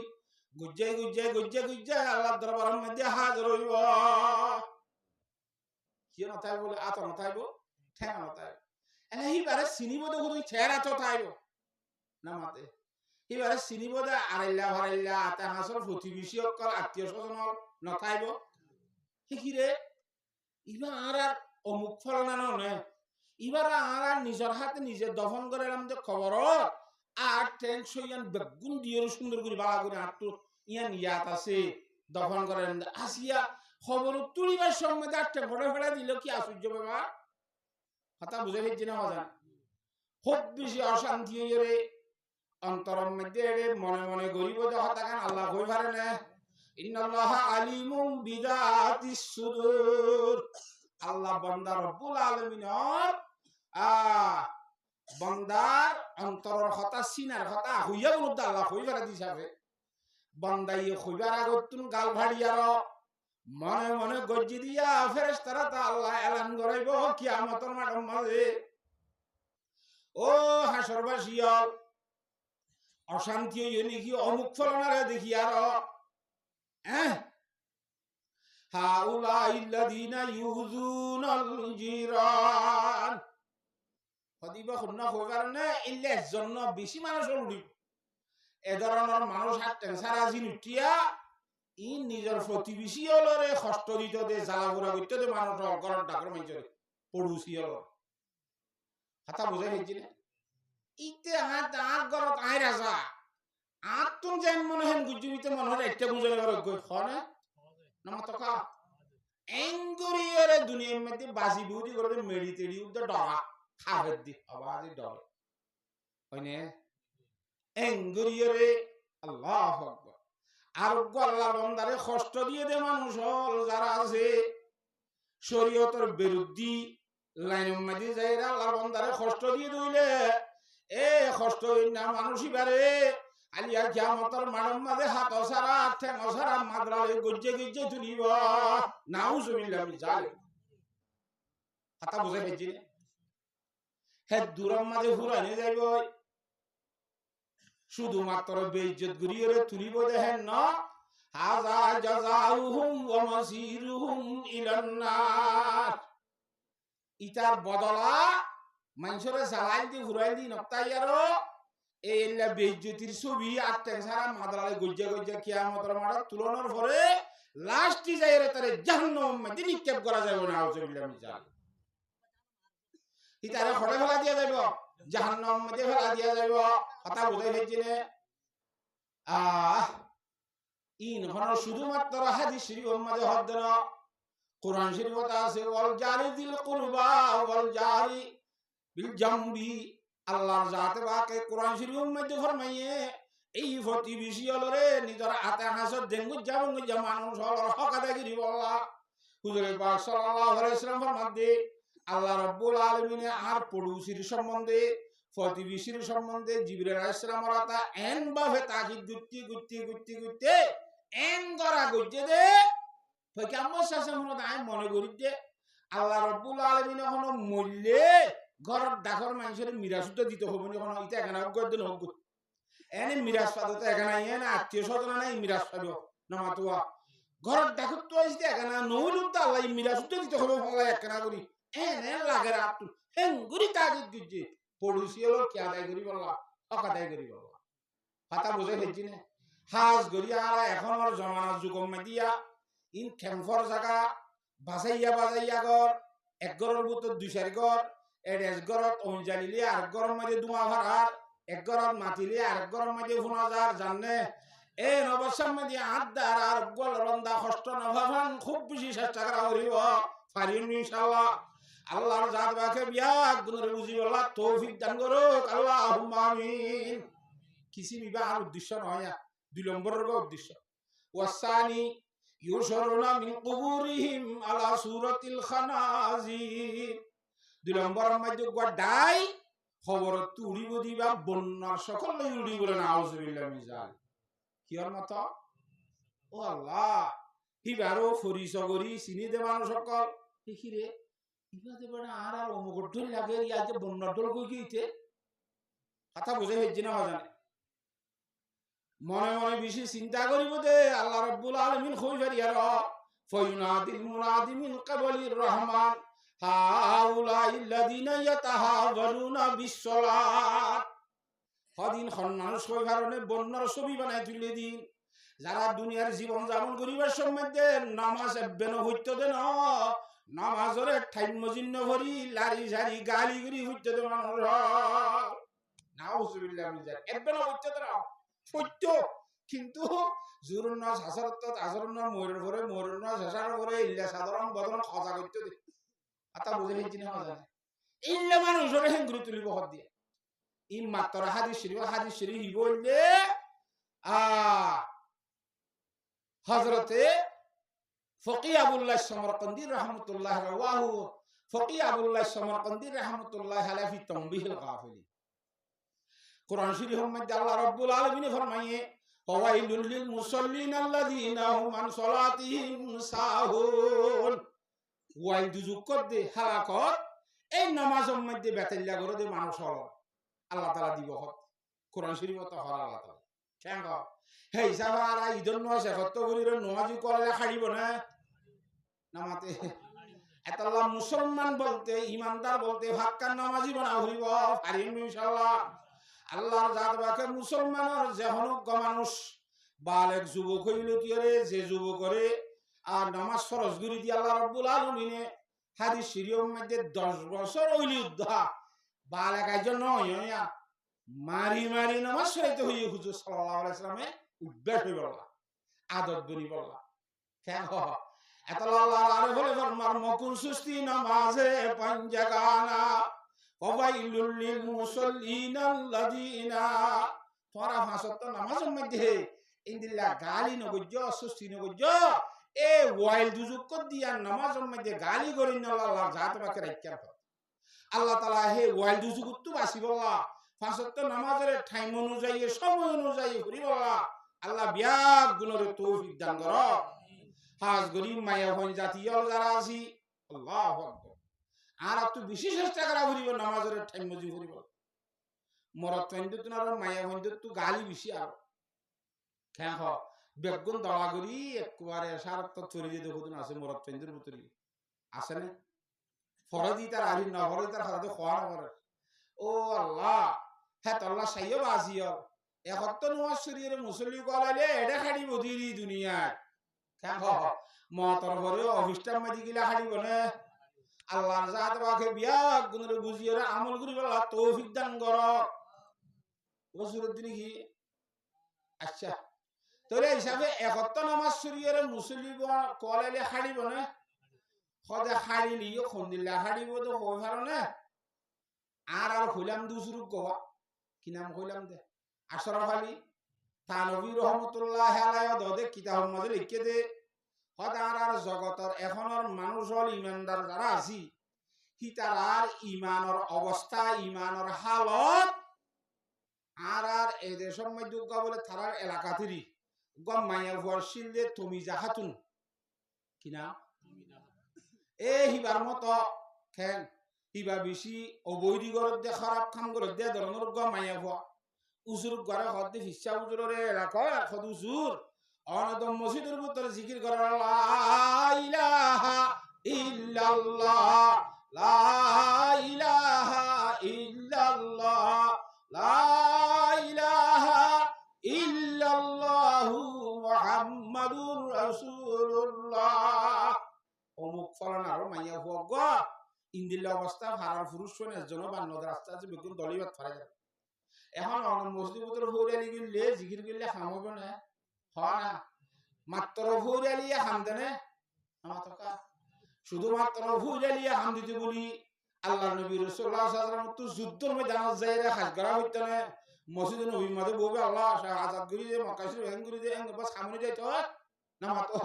গুজ্জাই আল্লাহর দরবারের মধ্যে হাজির হইব কি নতাইব বলে আত নতাইব ঠেং নতাইব এনে হিবারে চিনিব দেখো তুই চেহারা চতাইব না মাতে হিবারে চিনিব দে আড়াইলা ভাড়াইলা আতা হাসর প্রতিবেশী অকল আত্মীয় স্বজন নতাইব হিকিরে ইবার আর অমুক ফলনানো নে ইবার আর নিজের হাতে নিজে দফন করে যে খবর আর ট্রেন সইয়ান বেগুন দিয়ে সুন্দর করে বালা করে আটটু ইয়ান ইয়াত আছে দফন করে আসিয়া খবর তুলিবার সময় আটটা ফটো ফেলা দিল কি আশ্চর্য বাবা কথা বুঝে ফেলছি না মজা খুব বেশি অশান্তি হয়ে রে অন্তরের মধ্যে মনে মনে গরিব দেখা থাকেন আল্লাহ কই পারে না ইন্নাল্লাহা আলিমুম বিযাতিস সুদূর আল্লাহ বান্দা রব্বুল আলামিনের বান্দার অন্তরের কথা সিনার কথা হইয়া বলতে আল্লাহ কইবার দিছাবে বান্দাই কইবার আগতুন গাল ভাড়িয়ার মনে মনে গজ্জি দিয়া ফেরেশতারা তা আল্লাহ এলান করাইব কিয়ামতের মাঠের মাঝে ও হাসরবাসীয় অশান্তি হইয়ে নাকি অমুক ফলনারে দেখি আর হাউলাইল্লাযীনা ইউযুনাল জিরান হদিবা খুন্না কইবার না ইল্লার জন্য বেশি মানুষ উড়ি এ ধরনের মানুষ হাঁটতেন সারা দিন উঠিয়া ই নিজের প্রতিবেশী হলরে কষ্ট দিতে দে জ্বালাপোড়া করতে দে মানুষ ঘর ডাকর মাইজরে পড়ুসি হল হাতা বুঝাই হয়েছি না ইতে হাত আগ ঘরত আই রাজা আগ তুম যেন মনে হেন গুজুরিতে মনে হয় একটা বুঝাই ঘর গই খনে নমতকা এঙ্গুরিয়রে দুনিয়ার মধ্যে বাজি বুদি করে মেড়ি তেড়ি উদ্দা ডরা খাবে দি আওয়াজে ডর হয়নে এঙ্গুরিয়রে আল্লাহু আকবার আর আল্লাহর বান্দারে কষ্ট দিয়ে দে মানুষ যারা আছে শরীয়তের বিরুদ্ধে লাইনের মধ্যে যাইরা আল্লাহর বান্দারে কষ্ট দিয়ে দইলে এ কষ্ট না মানুষই বারে আলিয়া কিয়ামতের মাঠের মাঝে হাত সারা আটে মশারা মাদ্রালে গজ্জে গজ্জে তুলিব নাউজুবিল্লাহ মিন জালিক কথা বুঝে ফেলছি হে দূরের মাঝে ফুরানে যাইব শুধুমাত্র বেইজ্জত করিয়ে তুলিব দেখেন না হাযা জাযাউহুম ওয়া মাসিরুহুম ইলান নার ইতার বদলা মানুষের জ্বালাই দি ফুরাই দি নক্তাই আরো এইলা বেইজ্জতির ছবি আটে সারা মাদ্রালে গজ্জা গজ্জা কিয়ামতের মাঠে তুলনার পরে লাস্টে যাইরে তারে জাহান্নাম মধ্যে নিক্ষেপ করা যাবে না আউযুবিল্লাহ মিন জালিক ইতারে খড়ে ফেলা দিয়া যাইব জাহান্নাম মধ্যে ফেলা দিয়া যাইব কথা বুঝাই ফেলছিনে ইন হন শুধুমাত্র হাদিস শরীফের মধ্যে হদ্দ না কোরআন শরীফে আছে ওয়াল জারি দিল কুরবা ওয়াল জারি বিল জামবি আল্লাহর জাতে বাকে কোরআন শরীফের মধ্যে ফরমাইয়ে এই প্রতিবেশী হলরে নিজের আতে হাসত দেঙ্গু যাবঙ্গ মানুষ হলর হক আদায় করি বল্লা হুজুর পাক সাল্লাল্লাহু আলাইহি ওয়াসাল্লাম ফরমাতে আল্লাহ রাব্বুল আলামিন আর পড়োশির সম্বন্ধে প্রতিবেশীর সম্বন্ধে জিবরাইল আলাইহিস সালামের আতা এন ভাবে তাকিদ গুত্তি এন গরা গজ্জে দে পয়গাম্বর সাল্লাল্লাহু আলাইহি ওয়াসাল্লাম মনে করি যে আল্লাহ রাব্বুল আলামিন হলো মূল্যে ঘরের ডাকর মানুষের মিরাসুত দিতে হবে না কোনো ইটা এখানে গদ্দন হোক এনে মিরাস পাদতে এখানে এনে আত্মীয় স্বজন নাই মিরাস পাব না মাতুয়া ঘরের ডাকর তো আইছে এখানে নইলুত আল্লাহ মিরাসুত দিতে হবে ফলা একখানা করি এনে লাগে রাত হেঙ্গুরি তাকিদ গুজ্জে পড়োশি হলো কি আদায় করি বললা হক আদায় করি বললা কথা বুঝে ফেলছি না হাজ গড়িয়া এখন আর জমানার যুগম মেদিয়া ইন খেমফর জায়গা বাজাইয়া ঘর এক ঘরের ভিতর দুই চারি ঘর এডেস ঘরত অঞ্জালিলে আর ঘরের মাঝে দুমা ভাড়ার এক ঘরত মাতিলে আর ঘরের মাঝে ফোনাজার জানে এ নবসাম মেদি আদার আর গল রন্দা কষ্ট নভাবান খুব বেশি চেষ্টা করা করিব পারিম ইনশাআল্লাহ আল্লাহর জাত বাকে বিয়া গুণরে বুঝি বলা তৌফিক দান করুক আল্লাহুম্মা আমিন কিসি বিবাহ উদ্দেশ্য নয় দুই নম্বরের উদ্দেশ্য ওয়াসানি ইউশরুনা মিন কুবুরিহিম আলা সূরাতিল খানাজির দুই নম্বরের মধ্যে গডাই খবর তুড়িব দিবা বন্যার সকল উড়ি বলে না আউযুবিল্লাহ মিন জালিক কিয়র মত ও আল্লাহ হিবারো ফরিসগরি চিনি দে মানুষ সকল দেখিরে ইবাদে বড় আর অমুক ঢোল লাগে ইয়া যে বন্যার ঢোল কই গইতে কথা বুঝে হেজি না জানে মনে মনে বেশি চিন্তা করিব দে আল্লাহ রাব্বুল আলামিন কই ফারিয়ার ফায়ুনাদিল মুনাদি মিন ক্বাবলির রহমান হাউলাইল্লাযিনা ইয়াতাহাওয়ালুনা বিসসালাত হদিন মানুষ কই কারণে বন্যার ছবি বানায় তুলে দিন যারা দুনিয়ার জীবন যাপন করিবার সম্বন্ধে নামাজ এবেন হইতে দেন নামাজের ঠাইম মজিন্ন ভরি লারি ঝারি গালি গরি হইতে দেন মানুষ নাউজুবিল্লাহ মিন জালিক এবেন হইতে দেন সত্য কিন্তু জুরুন হাসারত আজরন ময়ূরের ঘরে ময়ূরের হাসার ঘরে ইল্লা সাধারণ বদন খজা করতে দে আতা বুঝে হেজি না জানে ইল্লা মানুষের হেঙ্গুরি তুলিব হদ দিয়ে ই মাত্র হাদিস শরীফ বললে হযরতে ফকি আবুল্লাহ সমরকন্দি রাহমাতুল্লাহ রাওয়াহু ফকি আবুল্লাহ সমরকন্দি রাহমাতুল্লাহ আলাইহি ফি তানবিহিল গাফিলিন কোরআন শরীফের মধ্যে আল্লাহ রাব্বুল আলামিন ফরমায়ে ওয়াইলুল লিল মুসাল্লিন আল্লাযিনা হুম আন সালাতিহিম সাহুন ওয়াইল দুজুক দে হালাকত এই নামাজের মধ্যে বেতাল্লা করে দে মানুষ হলো আল্লাহ তাআলা দিব হক কোরআন শরীফে তো হর আল্লাহ তাআলা কেন হে সাহারা ইদন নয় কত করির নামাজি করলে খাড়িব না নামাতে এতাল্লাহ মুসলমান বলতে ইমানদার বলতে হাক্কান নামাজি বানা হইব পারিম ইনশাআল্লাহ আল্লাহর জাত বাকে মুসলমানের যেহনক মানুষ বালেক যুবক হইল তিরে যে যুবক করে আর নামাজ ফরজ করি দি আল্লাহ রাব্বুল আলামিনে হাদিস শরীফের মধ্যে 10 বছর হইলি উদ্ধা বালেক আইজন নয় মারি নামাজ পড়াইতে হইয়ে হুজুর সাল্লাল্লাহু আলাইহি ওয়াসাল্লামে উদ্বেগ হই বলা আদত বনি বলা কেন এত আল্লাহ আর বলে ফরমার মকুন সুস্তি নামাজে পাঞ্জাগানা ওয়াইলুল লিল মুসাল্লিন আল্লাযিনা তোরা ফাসত নামাজের মধ্যে ইনদিল্লাহ গালি নগজ্জ সুস্তি নগজ্জ এ ওয়াইল দুজুক দিয়া নামাজের মধ্যে গালি করিন আল্লাহ জাত বাকে রাখিয়া আল্লাহ তাআলা হে ওয়াইল দুজুক তো বাসি বলা ফাসত নামাজের টাইম অনুযায়ী সময় অনুযায়ী করি বলা আল্লাহ বিয়া গুণরে তৌফিক দান কর হাজ গরিব মায়া হন জাতীয় যারা আছি আল্লাহু আকবার আর একটু বেশি চেষ্টা করা করিব নামাজের টাইম মজি করিব মরত তৈন্দ তুনার মায়া হন তো গালি বেশি আর খেঁ হ বেগুন দলা করি একবারে সারত চুরি দিয়ে দেখুন আছে মরত তৈন্দের ভিতরে আছে না ফরদি তার আলিম না ফরদি তার হাতে খোয়া না করে ও আল্লাহ হ্যাঁ তল্লা সাইও বাসিও একত্ত নমাজ শরীরে মুসল্লি কলাইলে এটা খাড়ি বদিরি দুনিয়ায় খেঁ হ মতর ভরে অফিসটার মাঝে গিলা খাড়িব না আল্লাহর জাত বাকে বিয়া গুণরে বুঝিয়ে আমল করি বলা তৌফিক দান কর বছরের দিনে কি আচ্ছা তোরে হিসাবে একত্র নামাজ শরীরে মুসল্লি কলাইলে খাড়িব না সদা খাড়িলি খন্দিল্লা খাড়িব তো হয়ে পারো না আর হইলাম দুসরুক গোয়া কি নাম হইলাম দে আশরাফ আলী থানবী রহমতুল্লাহ আলাইহি দদে কিতাবের মধ্যে লিখে দে সদার আর জগতের এখনের মানুষ হল ইমানদার যারা আছি হিতার ইমানের অবস্থা ইমানের হালত আর এদের সময় দুঃখ বলে তারার এলাকাতেরই গম মাইয়া ভুয়ার শিলদে তুমি জাহাতুন কিনা এ হিবার মতো খেন হিবা বেশি অবৈধ ঘরত দে খারাপ কাম ঘরত দে ধরনের গম মাইয়া ভুয়া উজুর ঘরে হদ দে ফিসা উজুরে এলাকা হদ উজুর অনদম মসজিদের ভিতরে জিকির করে লা ইলাহা ইল্লাল্লাহ লা ইলাহা ইল্লাল্লাহ লা ইলাহা ইল্লাল্লাহু মুহাম্মাদুর রাসূলুল্লাহ অমুক ফলানা আর মাইয়া হুয়া ইন্দিল্লা অবস্থা ভাড়ার পুরুষ শোনে জন্য বান্নদের রাস্তা আছে বেগুন দলিবাদ ফারা যায় এখন মসজিদের ভিতরে হৌরালি গিলে জিকির গিলে খামবে না হয় না মাত্র হৌরালিয়া খাম দেনে আমার তো শুধুমাত্র হৌরালিয়া খাম দিতে বলি আল্লাহ নবী রাসূলুল্লাহ সাল্লাল্লাহু আলাইহি ওয়াসাল্লাম তো যুদ্ধের ময়দানে যাইরা হাজ করা হইতো না মসজিদে নবীর মধ্যে বলবে আল্লাহ আজাদ করি যে মক্কা শরীফ হেন করি যে বাস সামনে যাইতো না মাতো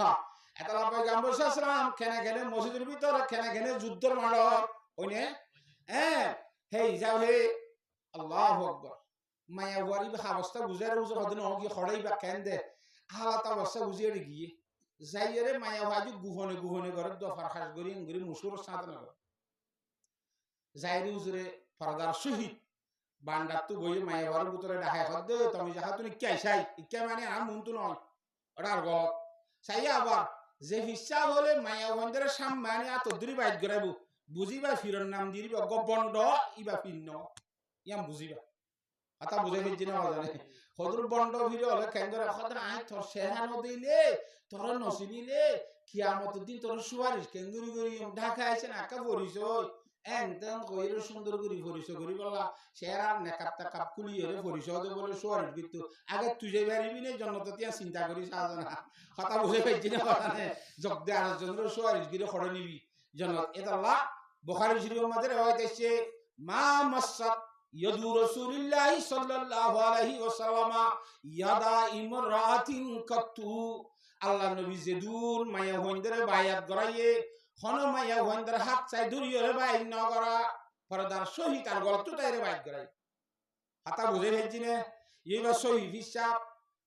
এটা লাপাই গাম্বর সাল্লাম কেনে কেনে মসজিদের ভিতরে কেনে কেনে যুদ্ধের মাঠ হইনে হেই যাও হে আল্লাহু আকবার মায়া ওয়ারি অবস্থা বুঝার বুঝে হদিন কি খড়াই বা কেন দে হালাত অবস্থা বুঝিয়ে গিয়ে যাইরে মায়া ভাজি গুহনে গুহনে ঘরে দফার খাস করি গরি মুসুর সাথে না যাইরে উজরে ফরদার শহীদ বান্ডার তো বই মায়া ওয়ার ভিতরে ডাকাই হদ তুমি যাহা তুমি কি আইসাই ইকা মানে আর মন তো নয় ওটা আর গলত চাই আবার যে হিসা হলে মায়া বন্ধের সামনে এত দূরে বাইট গড়াইব বুঝিবা ফিরন নাম দিবা গবন্ড ইবা পিন্ন ইয়াম বুঝিবা আতা বুঝে ফেলছি না জানে হদুর বন্ড ভিড় হলে কেন্দ্র খদরা আয় তোর সেহানো দিলে তোর নসিবিলে কিয়ামতের দিন তোর সুয়ারিশ কেন্দ্রি করি ঢাকা আইছে না একা পরিচয় একদম কইর সুন্দর করে পরিচয় করি বলা সেরা নেকাপ তাকাপ কুলিয়ে পরিচয় বলে সুয়ারিশ কিন্তু আগে তুই যে পারিবি না জন্য তো তিয়া চিন্তা করি সাজনা কথা বুঝে ফেলছি না জানে যোগ দে আর জন্য সুয়ারিশ গিরে খড়ে নিবি জন্য এটা আল্লাহ বুখারী শরীফের মধ্যে রওয়ায়াত আছে মা মাসাত ইয়াদু রাসূলুল্লাহ সাল্লাল্লাহু আলাইহি ওয়াসাল্লাম ইয়াদা ইমরাতিন কাতু আল্লাহ নবী জেদুর মায়া হইন্দরে বায়াত গরাইয়ে হন মায়া হইন্দর হাত চাই দূরিয়রে বাইন ন করা পরদার সহিত আর গলত তাইরে বাইত গরাই হাতা বুঝে ফেলছি না এইবার সহি হিসাব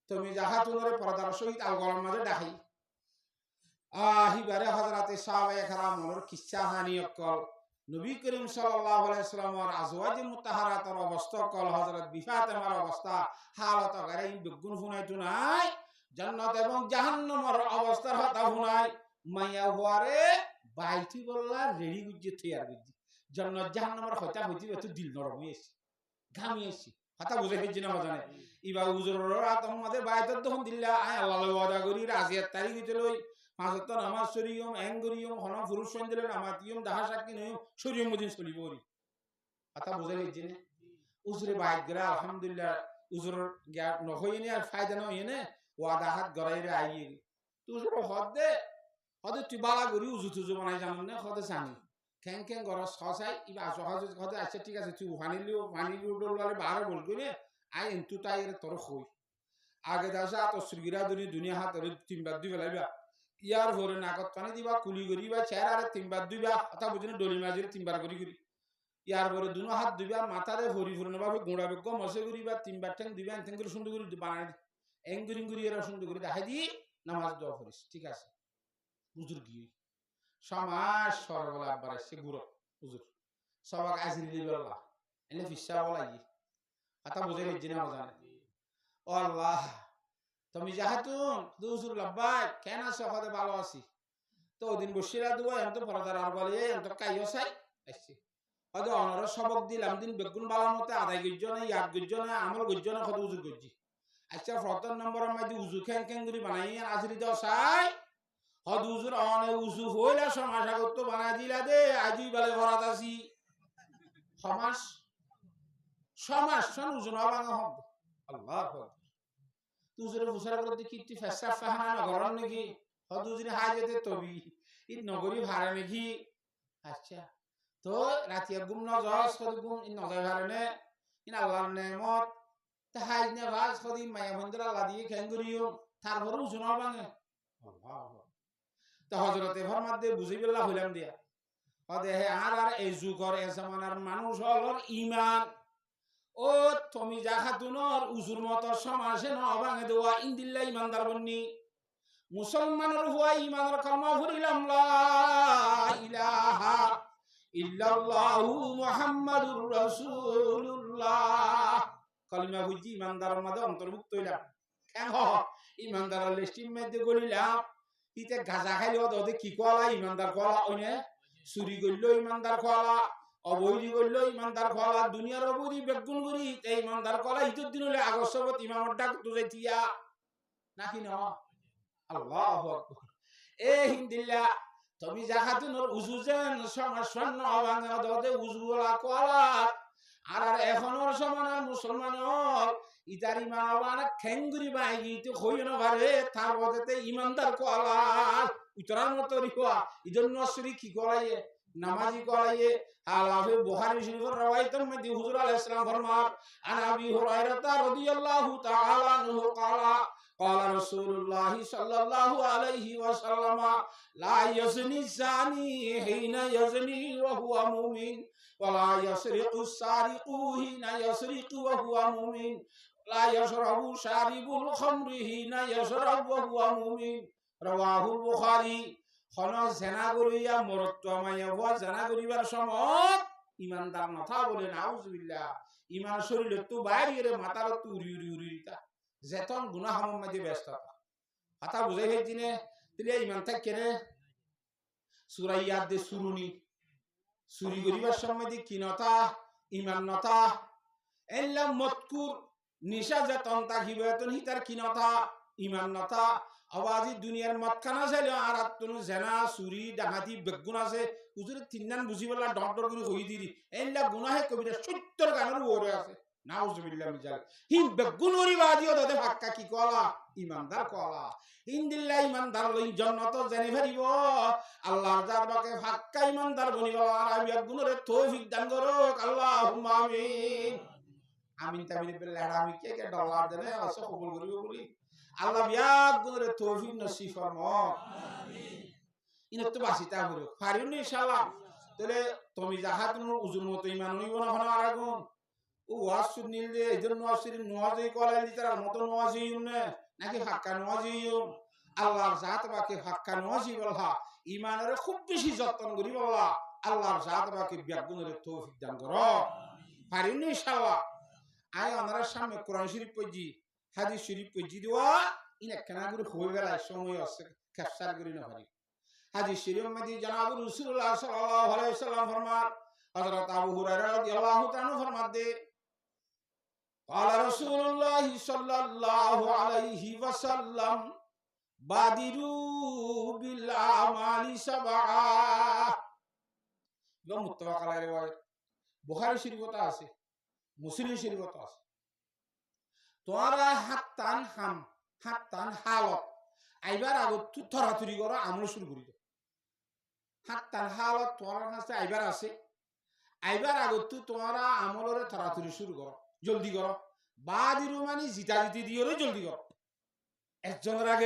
তুমি যাহা তুনরে পরদার সহিত আর গলার মাঝে ডাকি আহিবারে হযরতে সাহাবায়ে কেরামের কিচ্ছা হানি অকল নবী করিম সাল্লাল্লাহু আলাইহি ওয়াসাল্লামের আজওয়াজে মুতাহারাতের অবস্থা কল হযরত বিফাতেমার অবস্থা হালত গারে বেগুন ফুনাইতো নাই জান্নাত এবং জাহান্নামের অবস্থার কথা ফুনাই মাইয়া হওয়ারে বাইতি বললা রেডি গুজে তৈয়ার গুজি জান্নাত জাহান্নামের কথা হইতি তো দিল নরম হইছে ঘামি হইছে কথা বুঝে ফেলছি না জানে ইবা হুজুরের রাত আমাদের বাইতত তখন দিল্লা আয় আল্লাহর ওয়াদা করি রাজিয়াত তারিখ দিতে লই পাঁচত নামাজ শরীয়ম এঙ্গরিয়ম হন পুরুষ সঞ্জলে নামাতিয়ম দাহা সাক্ষী নয়ম শরীয়ম মদিন চলিবরি কথা বুঝে ফেলছি না উজরে বাইত গরা আলহামদুলিল্লাহ উজুরের জ্ঞান নহইনে আর ফায়দা নহইনে ওয়াদা হাত গরাইরে আইয়ে তুজুর হদে হদে তুই বালা করি উজু তুজু বানাই জানো না হদে জানি খেং খেং গর সসাই ইবা সহজ হদে আচ্ছা ঠিক আছে তুই ফানিলিও ডললে বাহারে বল কইনে আই এন্তু তাইরে তোর কই আগে দাসা তো শ্রীগিরা দুনিয়া হাত তিনবার দুই বেলাইবা ইয়ার ভরে নাকত পানি দিবা কুলি করিবা চেহারারে তিনবার দুইবা কথা বুঝিনে ডলি মাঝিরে তিনবার করি ইয়ার ভরে দুনো হাত দুইবা মাথারে ভরি ভরে নেবা গোড়া বেগ মশে করিবা তিনবার ঠ্যাং দিবা এনথেং করে সুন্দর করে বানাই এঙ্গুরি গুরি এর সুন্দর করে দেখাই দি নামাজ দোয়া করিস ঠিক আছে হুজুর গিয়ে সমাজ সরবলা আব্বার সে গুরু হুজুর সবাক আজির লিবাল্লাহ এনে ফিসা বলা ই কথা বুঝে লিজি না জানে ও আল্লাহ তুমি যাহাতুন হুজুর লাব্বাই কেন আছো কদে ভালো আছি তো ওদিন বসিরা দুয়া এত পরদার আর বলে এত কাইও চাই আসছি হয়তো অনর সবক দিলাম দিন বেগুন বালার মতে আদায় গজ্জ না ইয়াদ গজ্জ না আমল গজ্জ না কত উজু গজ্জি আচ্ছা প্রথম নম্বরের মধ্যে উজু খেন খেন করে বানাই আজির দাও চাই হদ উজুর অনে উজু হইলা সমাজ আগত বানাই দিলা দে আজি বলে ভরাত আছি সমাজ সমাজ সন উজু না বানা হব আল্লাহ তুজুরে ফুসারা করতে কি তুই ফেসা ফাহানা নগরন নাকি হদ উজুরে হাজেতে তবি ই নগরী ভাড়া নাকি আচ্ছা তো রাতিয়া গুম নজর সদ গুম ইন নজর ভাড়নে ইন আল্লাহর নেমত তা হাজ নে ভাজ সদি মায়া বন্ধুরা আল্লাহ দিয়ে খেঙ্গুরিও তারপর উজু না বাঙে আল্লাহ তা হযরতে ফরমাতে বুঝিবিল্লাহ হইলাম দিয়া হদে হে আর এই যুগর এ জামানার মানুষ হলর ঈমান ও তুমি জাহাতুনর উজুর মত সমাজে ন ভাঙে দেওয়া ইনদিল্লাহ ঈমানদার বন্নি মুসলমানের হুয়া ঈমানের কালমা ফুরিলাম লা ইলাহা ইল্লাল্লাহু মুহাম্মাদুর রাসূলুল্লাহ কালিমা বুঝি ঈমানদারের মধ্যে অন্তর্ভুক্ত হইলাম কেন ঈমানদারের লিস্টির মধ্যে গলিলাম ইতে গাজা খাইলো ওদের কি কলা ঈমানদার কলা ওনে চুরি করলো ঈমানদার কলা অবৈধি করলো ঈমানদার কলা দুনিয়ার অবৈধি বেগুন করি এই ঈমানদার কলা ইতুর দিন হলে আগস্টবত ইমামর ডাক তুলে দিয়া নাকি না আল্লাহু আকবার এ হিন্দিল্লা তুমি জাহাতুনর উজু যেন সমাসন্ন অবাঙে ওদে উজুলা কলা আর এখনর সমানার মুসলমানর ইতার ইমান অবানা খেঙ্গুরি বাইগি তো হইও না পারে তার বদতে ঈমানদার কলা উতরার মতো রিওয়া ইজন্য শরী কি কলাইয়ে নামাজি কলাইয়ে আলাফে বুখারী শরীফের রওয়ায়াতের মধ্যে হুজুর আলাইহিস সালাম ফরমান আন আবি হুরায়রা রাদিয়াল্লাহু তাআলা আনহু ক্বালা ক্বালা রাসূলুল্লাহ সাল্লাল্লাহু আলাইহি ওয়াসাল্লাম লা ইয়াজনি জানি হিনা ইয়াজনি ওয়া হুয়া মুমিন ওয়া লা ইয়াসরিকু সারিকু হিনা ইয়াসরিকু ওয়া হুয়া মুমিন লা ইয়াশরাবু শারিবুল খামরি হিনা ইয়াশরাবু ওয়া হুয়া মুমিন রাওয়াহুল বুখারী খন জেনা করিয়া মরত্ব মাইয়া হওয়া জেনা করিবার সময় ঈমানদার নথা বলে নাউজুবিল্লাহ ঈমান শরীরে তো বাইরে মাথার তো উড়ি উড়ি উড়ি দিতা যেতন গুনাহ হারাম মধ্যে ব্যস্ততা কথা বুঝাই হইছিনে তিলে ঈমান থাকে রে সূরা ইয়াদ দে সুরুনি চুরি করিবার সময় দি কি নথা ঈমান নথা এল্লা মতকুর নিশা যেতন তাকিবে তন হিতার কি নথা ঈমান নথা আওয়াজি দুনিয়ার মতখানা চাইলে আর আত্মনু জেনা চুরি ডাকাতি বেগুন আছে হুজুরে তিননান বুঝিবলা ডট ডট করে হই দিদি এল্লা গুনাহে কবিরা 70 গানের ওরে আছে নাউজুবিল্লাহ মিজাল হি বেগুনরি বাদিও দতে ফাক্কা কি কলা ঈমানদার কলা ইনদিল্লাহ ঈমানদার লই জান্নাত জানি ফেরিব আল্লাহর জাত বাকে ফাক্কা ঈমানদার বনিব আর আমি বেগুনরে তৌফিক দান করো আল্লাহুম্মা আমিন আমিন তাবিল বিল্লাহ আমি কে ডলার দেনে আসো কবুল করিব বলি আল্লাহ বিয়াক গুরে তৌফিক নসিব ফরমা আমিন ইনতো বাসিতা হলো পারিনি ইনশাআল্লাহ তাহলে তুমি জাহাতুন উজুর মত ঈমান হইব না হনা আরাগুন ও ওয়াজ শুনিল দে এজন্য আসির নওয়াজই কলাই লিতার মত নওয়াজই না নাকি হাক্কা নওয়াজই আল্লাহর জাত বাকে হাক্কা নওয়াজই বলহা ঈমানের খুব বেশি যত্ন করি বলা আল্লাহর জাত বাকে বিয়াক গুরে তৌফিক দান করো পারিনি ইনশাআল্লাহ আয় আমাদের সামনে কোরআন শরীফ পড়জি হাদিস শরীফ পড়জি দেওয়া ইনা কেনা করে হয়ে গেল সময় আছে ক্যাপচার করি না পারি হাদিস শরীফ মধ্যে জনাব রাসূলুল্লাহ সাল্লাল্লাহু আলাইহি ওয়াসাল্লাম ফরমান হযরত আবু হুরায়রা রাদিয়াল্লাহু তাআলা ফরমাতে قال رسول الله صلى الله عليه وسلم بادروا بالاعمال سبعا লো মুত্তাফাক আলাইহি রিওয়ায়াত বুখারী শরীফতে আছে মুসলিম শরীফতে আছে তোরা হাত্তান হালত আইবার আগত তু থরাথুরি করো আমল শুরু করি হাত্তান হালত তোরা কাছে আইবার আছে আইবার আগত তু তোরা আমলরে থরাথুরি শুরু করো জলদি করো বাদিরু মানে জিতা জিতি দিওরে জলদি করো একজনের আগে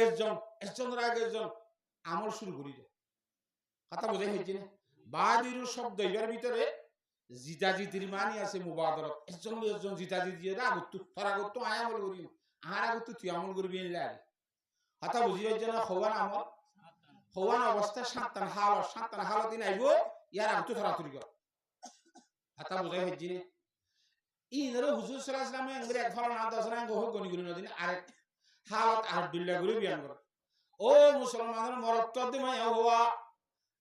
একজন আমল শুরু করি দে কথা বুঝাই হইছে না বাদিরু শব্দ এর ভিতরে জিতা জিতির মানি আছে মুবাদরত একজন জিতা জিতি আগত তু তোরা আগত আয় আমল করি আর আগে তুই আমল করবি লাগে কথা বুঝিয়ে যেন হওয়ান আমল হওয়ান অবস্থা সাতান হালত দিন আইব ইয়ার আগে তো ধরাতুরি কর কথা বুঝাই হচ্ছি ইনরে হুজুর সাল্লাল্লাহু আলাইহি ওয়াসাল্লাম এঙ্গরে এক ফল না দশরা গহ গনি গনি নদিন আরেক হালত আর দুল্লা করে বিয়ান কর ও মুসলমানের মরত্ব দিমাই হওয়া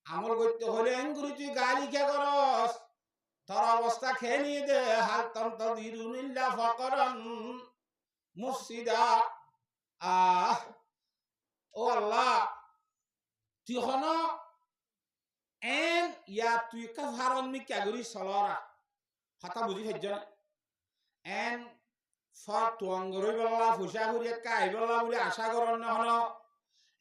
আমল করতে হলে এঙ্গুরি তুই গালি কে করস তোর অবস্থা খেয়ে নিয়ে দে হাল তান্তাদিরুনিল্লা ফাকরান মুফসিদা ও আল্লাহ তুই হন এন ইয়া তুই কাফারন মি কাগুরি সলরা কথা বুঝি হজ্জ এন ফর তুঙ্গরই বল্লা ফুসা ঘুরি কাই বল্লা বলে আশা করন না হন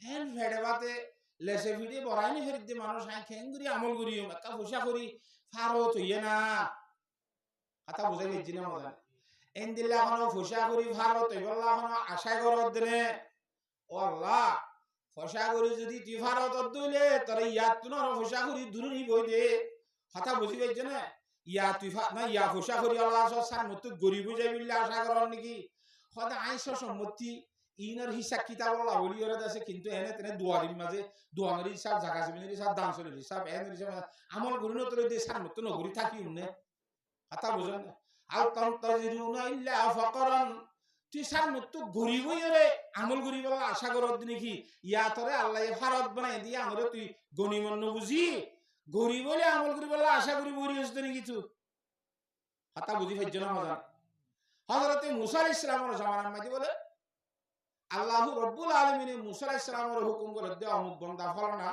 এন ফেড়ে বাতে লেসে ফিডি বড়াইনি ফেরিতে মানুষ আই খেঙ্গুরি আমল করি একা ফুসা করি ফারো তুইয়ে না কথা বুঝাই হজ্জি না মজা এন দিল্লা হন ফুসা করি ফারো তুই বল্লা হন আশা করত দিনে ও আল্লাহ ফসা করি যদি তুই ফারত দইলে তোর ইয়াত তুন ফসা করি দূরনি বই দে কথা বুঝি পাইছ না ইয়া তুই না ইয়া ফসা করি আল্লাহ সার মত গরিব যাই বিল্লা আশা করন নাকি হদা আইস সম্মতি ইনার হিসাব কিতাব আল্লাহ বলি ওরা আছে কিন্তু এনে তেনে দুয়ারির মাঝে দুয়াঙ্গের হিসাব জাগা জমিনের হিসাব দাম চলের হিসাব এনের হিসাব আমল গরি নতরে দে সার মত নগরি থাকি উন্নে কথা বুঝন আল তান্তাজিরুনা ইল্লা ফাকরান তুই সার মত গরিব হইরে আমল করি বলা আশা করত নাকি ইয়া তোরে আল্লাহ ফারত বানাই দিয়া আমরে তুই গনিমন বুঝি গরিব বলে আমল করি বলা আশা করি বরি হইছ নাকি কিছু কথা বুঝি হজ্জ না মজা হযরত মুসা আলাইহিস সালামের জামানার মধ্যে বলে আল্লাহ রাব্বুল আলামিন মুসা আলাইহিস সালামের হুকুম করে দে অমুক বন্দা ফলনা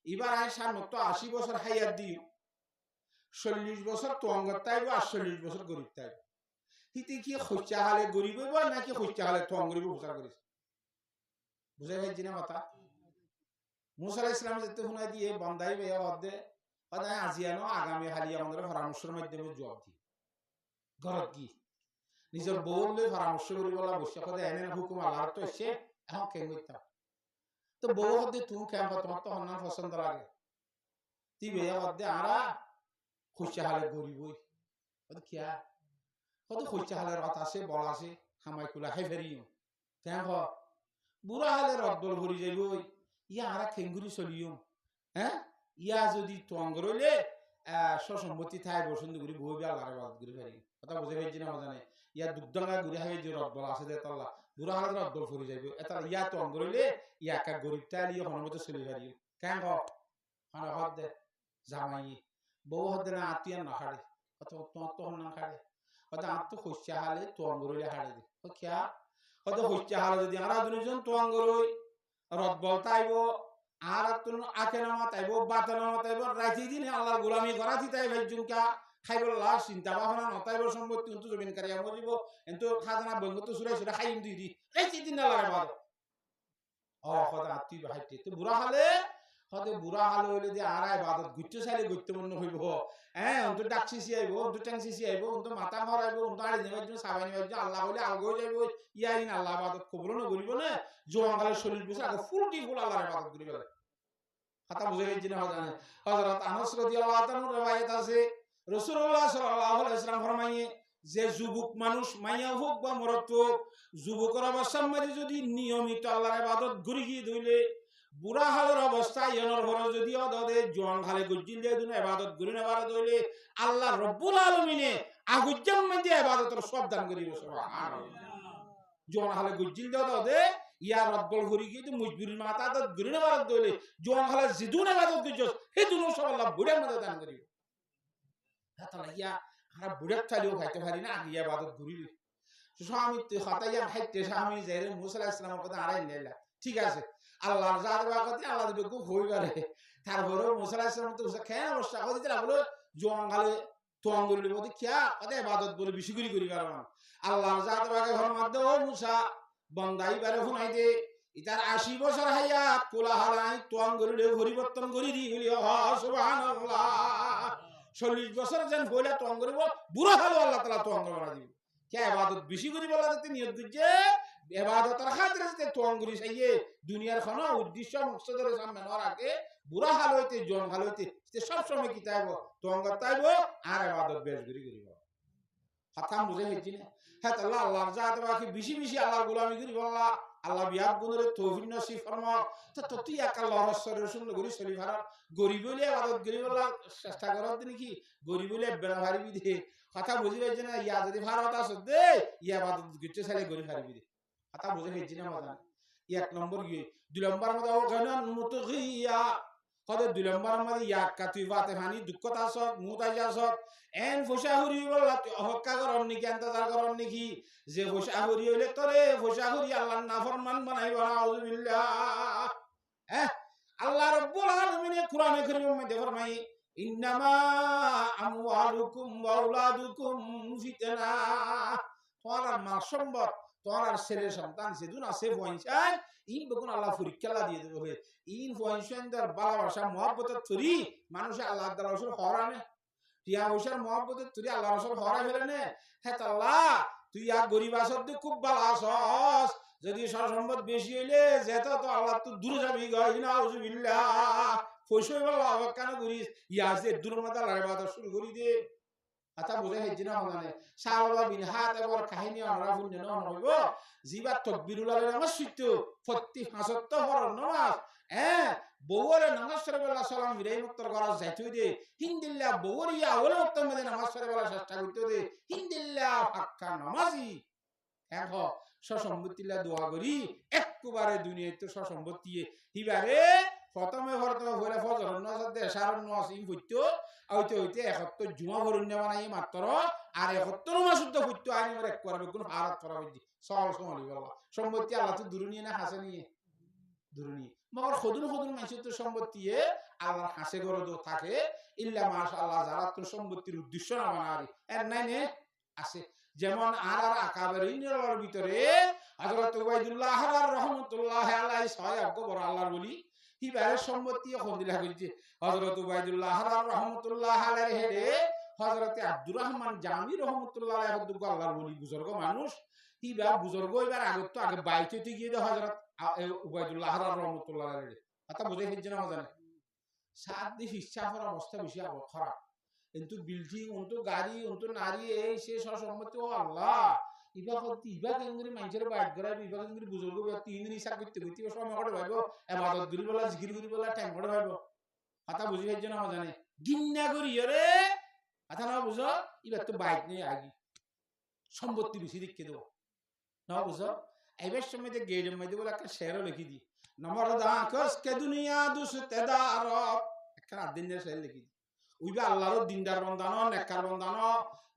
এবার আয় সার মত 80 বছর হায়াত দিও 40 বছর তোঙ্গত তাইব 48 বছর গরিব তাইব হিতে কি খরচা হালে গরিব হইব নাকি খরচা হালে তোঙ্গরিব প্রচার করিস বুঝাই ভাই জিনা কথা মুসা আলাইহিস সালাম যেতে হুনাই দিয়ে বন্দাই বেয়া হদে পদায় আজিয়ানো আগামী হালি আমাদের পরামর্শের মাধ্যমে জবাব দি ঘরত কি নিজের বউলে পরামর্শ করি বলা বসে কথা এনে হুকুম আল্লাহর তো এসে এখন কেন কইতা তো বউ হদে তুমি কেন তোমার তো হন্না পছন্দ লাগে তুই বেয়া হদে আরা খরচা হালে গরিব হই ওটা কিয়া কত খরচা হালে রাত আছে বল আছে হামাই কুলা হাই ফেরিও কেন হ বুড়া হালে রদ বল ভরি যাইব ইয়া আরা খেঙ্গুরি চলিও হ্যাঁ ইয়া যদি তোঙ্গর হইলে সসম্মতি থাই বসন্ত গুরি বই বিয়া লারে বাদ গুরি ফেরি কথা বুঝে ফেলছি না মজানে ইয়া দুগডঙ্গা গুরি হাই যে রদ বল আছে দে তাল্লা বুড়া হালে রদ বল ভরি যাইব এটা ইয়া তোঙ্গর হইলে ইয়া কা গরিব তাই ইয়া হনমতে চলি ফেরি কেন হ হানা হদ দে জামাই বউ হদ না আতিয়া না খাড়ে কত তো না খাড়ে কত আত্ম খরচা হালে তোঙ্গর হইলে হাড়ে দে ও কিয়া কত খরচা হালে যদি আরা দুজন তোঙ্গর হই রদ বল তাইব আর তুন আকে নামা তাইব বাতা নামা তাইব রাইতি দিন আল্লাহর গোলামি করা দিতাই ভাই জুনকা খাইব লাশ চিন্তা ভাবনা নতাইব সম্পত্তি উন্তু জমিন কারিয়া মরিব এন্তু খাজনা বঙ্গ তো সুরাই সুরা খাইম দুই দি রাইতি দিন আল্লাহর বাদ ও খোদা আত্তি হাইতে তো বুড়া হালে হদে বুড়া হালে হইলে যে আর ইবাদত গুচ্ছ চাইলে গুচ্ছ মন হইব হ্যাঁ অন্ত ডাকসিসি আইব অন্ত ট্যাংসিসি আইব অন্ত মাথা মারাইব অন্ত আড়ি নেবার জন্য সাবাই নেবার জন্য আল্লাহ বলে আলগো যাইব ইয়াইন আল্লাহ ইবাদত কবুল না করিব না জোয়াঙ্গালে শরীর বসে আগে ফুলটি ফুল আল্লাহর ইবাদত করিব কথা বুঝে গেছি না জানে হযরত আনাস রাদিয়াল্লাহু তাআলার রওয়ায়াত আছে রাসূলুল্লাহ সাল্লাল্লাহু আলাইহি ওয়াসাল্লাম ফরমায়ে যে যুবক মানুষ মাইয়া হোক বা মরদ হোক যুবকের অবস্থার মধ্যে যদি নিয়মিত আল্লাহর ইবাদত করি গিয়ে দইলে বুড়া হালের অবস্থায় এনর ঘরে যদি অদে জোয়ান খালে গজ্জিল দিয়ে দুন ইবাদত করি না বারে দইলে আল্লাহ রব্বুল আলামিনে আগুজ্জাম মধ্যে ইবাদতের সব দান করিব সুবহানাল্লাহ জোয়ান খালে গজ্জিল দিয়ে অদে ইয়া রব্বুল ঘুরি গিয়ে মুজবির মাথা তো ঘুরি না বারে দইলে জোয়ান খালে জিদুন ইবাদত করিছস হে দুনো সব আল্লাহ বুড়ার মধ্যে দান করিব তাহলে ইয়া আর বুড়ার চালিও খাইতে পারি না আগে ইবাদত করি স্বামী তো খাতাইয়া খাইতে স্বামী যাইরে মুসা আলাইহিস সালামের কথা আড়াই নেলা ঠিক আছে আল্লাহর জাত বাগতি আল্লাহ দিবে খুব হই পারে তারপরে মুসা আলাইহিস সালাম তো কেন অবস্থা কই দিলা বলে জঙ্গলে তোঙ্গলি বদি কিয়া কদে ইবাদত বলে বেশি করি কারণ আল্লাহর জাত বাগে ফরমাতে ও মুসা বন্দাই বারে শুনাই দে ইতার 80 বছর হায়াত কোলা হালাই তোঙ্গলি পরিবর্তন করি দি বলি সুবহানাল্লাহ 40 বছর যেন হইলা তোঙ্গরিব বুড়া হলো আল্লাহ তাআলা তোঙ্গ বানা দিবে কে ইবাদত বেশি করি বলা যেতে নিয়ত করছে ইবাদতের খাতিরে যেতে তোঙ্গরি চাইয়ে দুনিয়ার কোনো উদ্দেশ্য মকসদের সামনে না রাখে বুড়া হাল হইতে জন হাল হইতে সব সময় কি চাইবো তোঙ্গ চাইবো আর ইবাদত বেশ করি করিব কথা বুঝে হেজি না হ্যাঁ তাআলা আল্লাহর জাত বাকি বেশি আল্লাহ গোলামি করি বল্লা আল্লাহ বিয়াব গুণরে তৌফিক নসিব ফরমাও তো তুই এক আল্লাহর রাসূল গরি চলি ফারা গরিব বলে ইবাদত করি বল্লা চেষ্টা করত নাকি গরিব বলে বেড়া ভারিবি দে কথা বুঝি পাইছ না ইয়া যদি ভারত আছে দে ইয়া ইবাদত করতে চাইলে গরিব ভারিবি দে কথা বুঝে হেজি না মজা এক নম্বর গিয়ে দুই নম্বর মধ্যে গানান মুতগিয়া কদে দুই নম্বর মধ্যে ইয়াক কাতুই বাতে ফানি দুঃখতা সব মুতাই আসত এন ফসাহুরি বল্লা তুই অপেক্ষা করন নাকি ইন্তজার করন নাকি যে ফসাহুরি হইলে তোরে ফসাহুরি আল্লাহর নাফরমান বানাইবা আউযুবিল্লাহ হ্যাঁ আল্লাহ রাব্বুল আলামিন কোরআনে কারীমের মধ্যে ফরমাই ইন্নামা আমওয়ালুকুম ওয়া আওলাদুকুম ফিতনা তোমার মাল সম্পদ তোমার ছেলে সন্তান যেদুন আছে পয়সান ইন বেগুন আল্লাহ পরীক্ষা দিয়ে দেবে ইন পয়সানদার ভালোবাসা মহব্বতের তরি মানুষ আল্লাহ তাআলা রাসূল হরানে টিয়া পয়সার মহব্বতের তরি আল্লাহ রাসূল হরা ফেলেনে হে আল্লাহ তুই আর গরিব আসদ খুব ভালো আসস যদি সম্পদ বেশি হইলে যেত তো আল্লাহ তো দূরে যাবি গাই না আউযুবিল্লাহ পয়সা বলা কেন করিস ইয়াসে দূর মাথা লাগাবা শুরু করি দে আতা বুঝে হেজি না মানে সাওলা বিন হাতাবর কাহিনী আমরা শুনে না হইব জিবা তাকবীরুল আলাহ নামাজ শিখতো প্রতি 75 হর নামাজ বউরে নামাজ পড়ে বলা সালাম বিরাই মুক্তর করা যাইতো দে হিন্দিল্লাহ বউরিয়া ওলে মুক্ত মধ্যে নামাজ পড়ে বলা চেষ্টা করতে দে হিন্দিল্লাহ পাক্কা নামাজি দেখো সসম্পত্তিলা দোয়া করি একবারে দুনিয়াতে সসম্পত্তি হিবারে প্রথমে হলে ফজর নামাজ দে সারন নামাজ ইন হইতো হইতে 71 জুমা ভরুন না বানাই মাত্র আর 71 মাস শুদ্ধ হইতো আইনি মরে করবে কোন ভারত করা হইজি সল সমালি বলা সম্পত্তি আল্লাহ তো দূর নিয়ে না হাসে নিয়ে দূর নিয়ে মগর খদুন মানুষের তো সম্পত্তি আল্লাহর হাসে গরদ থাকে ইল্লা মাশাআল্লাহ যারা তো সম্পত্তির উদ্দেশ্য না বানারি এর নাই নে আছে যেমন আর আকাবেরিনের ভিতরে হযরত উবাইদুল্লাহ রাহমাতুল্লাহ আলাইহি সাহাব বড় আল্লাহর বলি হিবারের সম্পত্তি এখন দিলা কইছে হযরত উবাইদুল্লাহ রাহমাতুল্লাহ আলাইহি হেডে হযরত আব্দুর রহমান জামি রাহমাতুল্লাহ আলাইহি দুগো আল্লাহর বলি বুজুর্গ মানুষ হিবা বুজুর্গ এবার আগে তো আগে বাইতে গিয়ে দে হযরত উবাইদুল্লাহ রাহমাতুল্লাহ আলাইহি কথা বুঝে হিজ না জানে সাত দি হিসাবের অবস্থা বেশি খারাপ কিন্তু বিল্ডিং উন্তো গাড়ি উন্তো নারী এই সে সম্পত্তি ও আল্লাহ ইবা করতে ইবা কেঙ্গরি মানুষের বাইক গড়াই ইবা কেঙ্গরি বুজুর্গ ব্যক্তি তিন দিন হিসাব করতে সময় করে ভাইব ইবাদত করি বলা জিকির করি বলা টাইম করে ভাইব কথা বুঝি হেজ না জানে গিন্না করি রে কথা না বুঝো ইবা তো বাইক নেই আগি সম্পত্তি বেশি দেখতে দেব না বুঝো এবার সময় যে গেটের মধ্যে বলে একটা শেরও লিখি দি নম্বর দা কসকে দুনিয়া দুসতে দারব একটা দিনের শের লিখি দি উইবা আল্লাহর দিনদার বন্দানো নেককার বন্দানো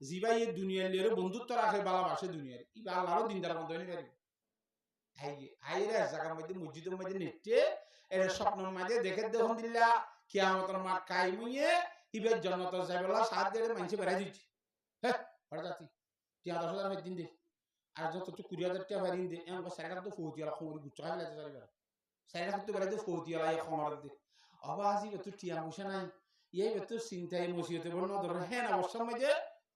জিবা এই দুনিয়ার লিয়ে বন্ধুত্ব রাখে ভালোবাসে দুনিয়ার ইবা আল্লাহর দিনদার বন্দানি পারি আইরে জায়গার মধ্যে মসজিদের মধ্যে নেটে এর স্বপ্নের মধ্যে দেখে দেখুন দিল্লা কিয়ামতের মাঠ কাইমুয়ে ইবে জান্নাতের যাইবলা সাত দিনে মানুষ বেড়াই দিচ্ছে হ্যাঁ বড় জাতি 10,000 দিন দে আর যত তো 20,000 টাকা বাড়িন দে এমন সারা তো ফৌতিয়ালা খমরি গুচ্ছা খাইলা যাইবা সারা তো বেড়াই তো ফৌতিয়ালা এই খমর দে আবাজি তো টিয়া মুশা নাই এই বেতো চিন্তায় মসজিদে বড় ধর হ্যাঁ না বর্ষার মধ্যে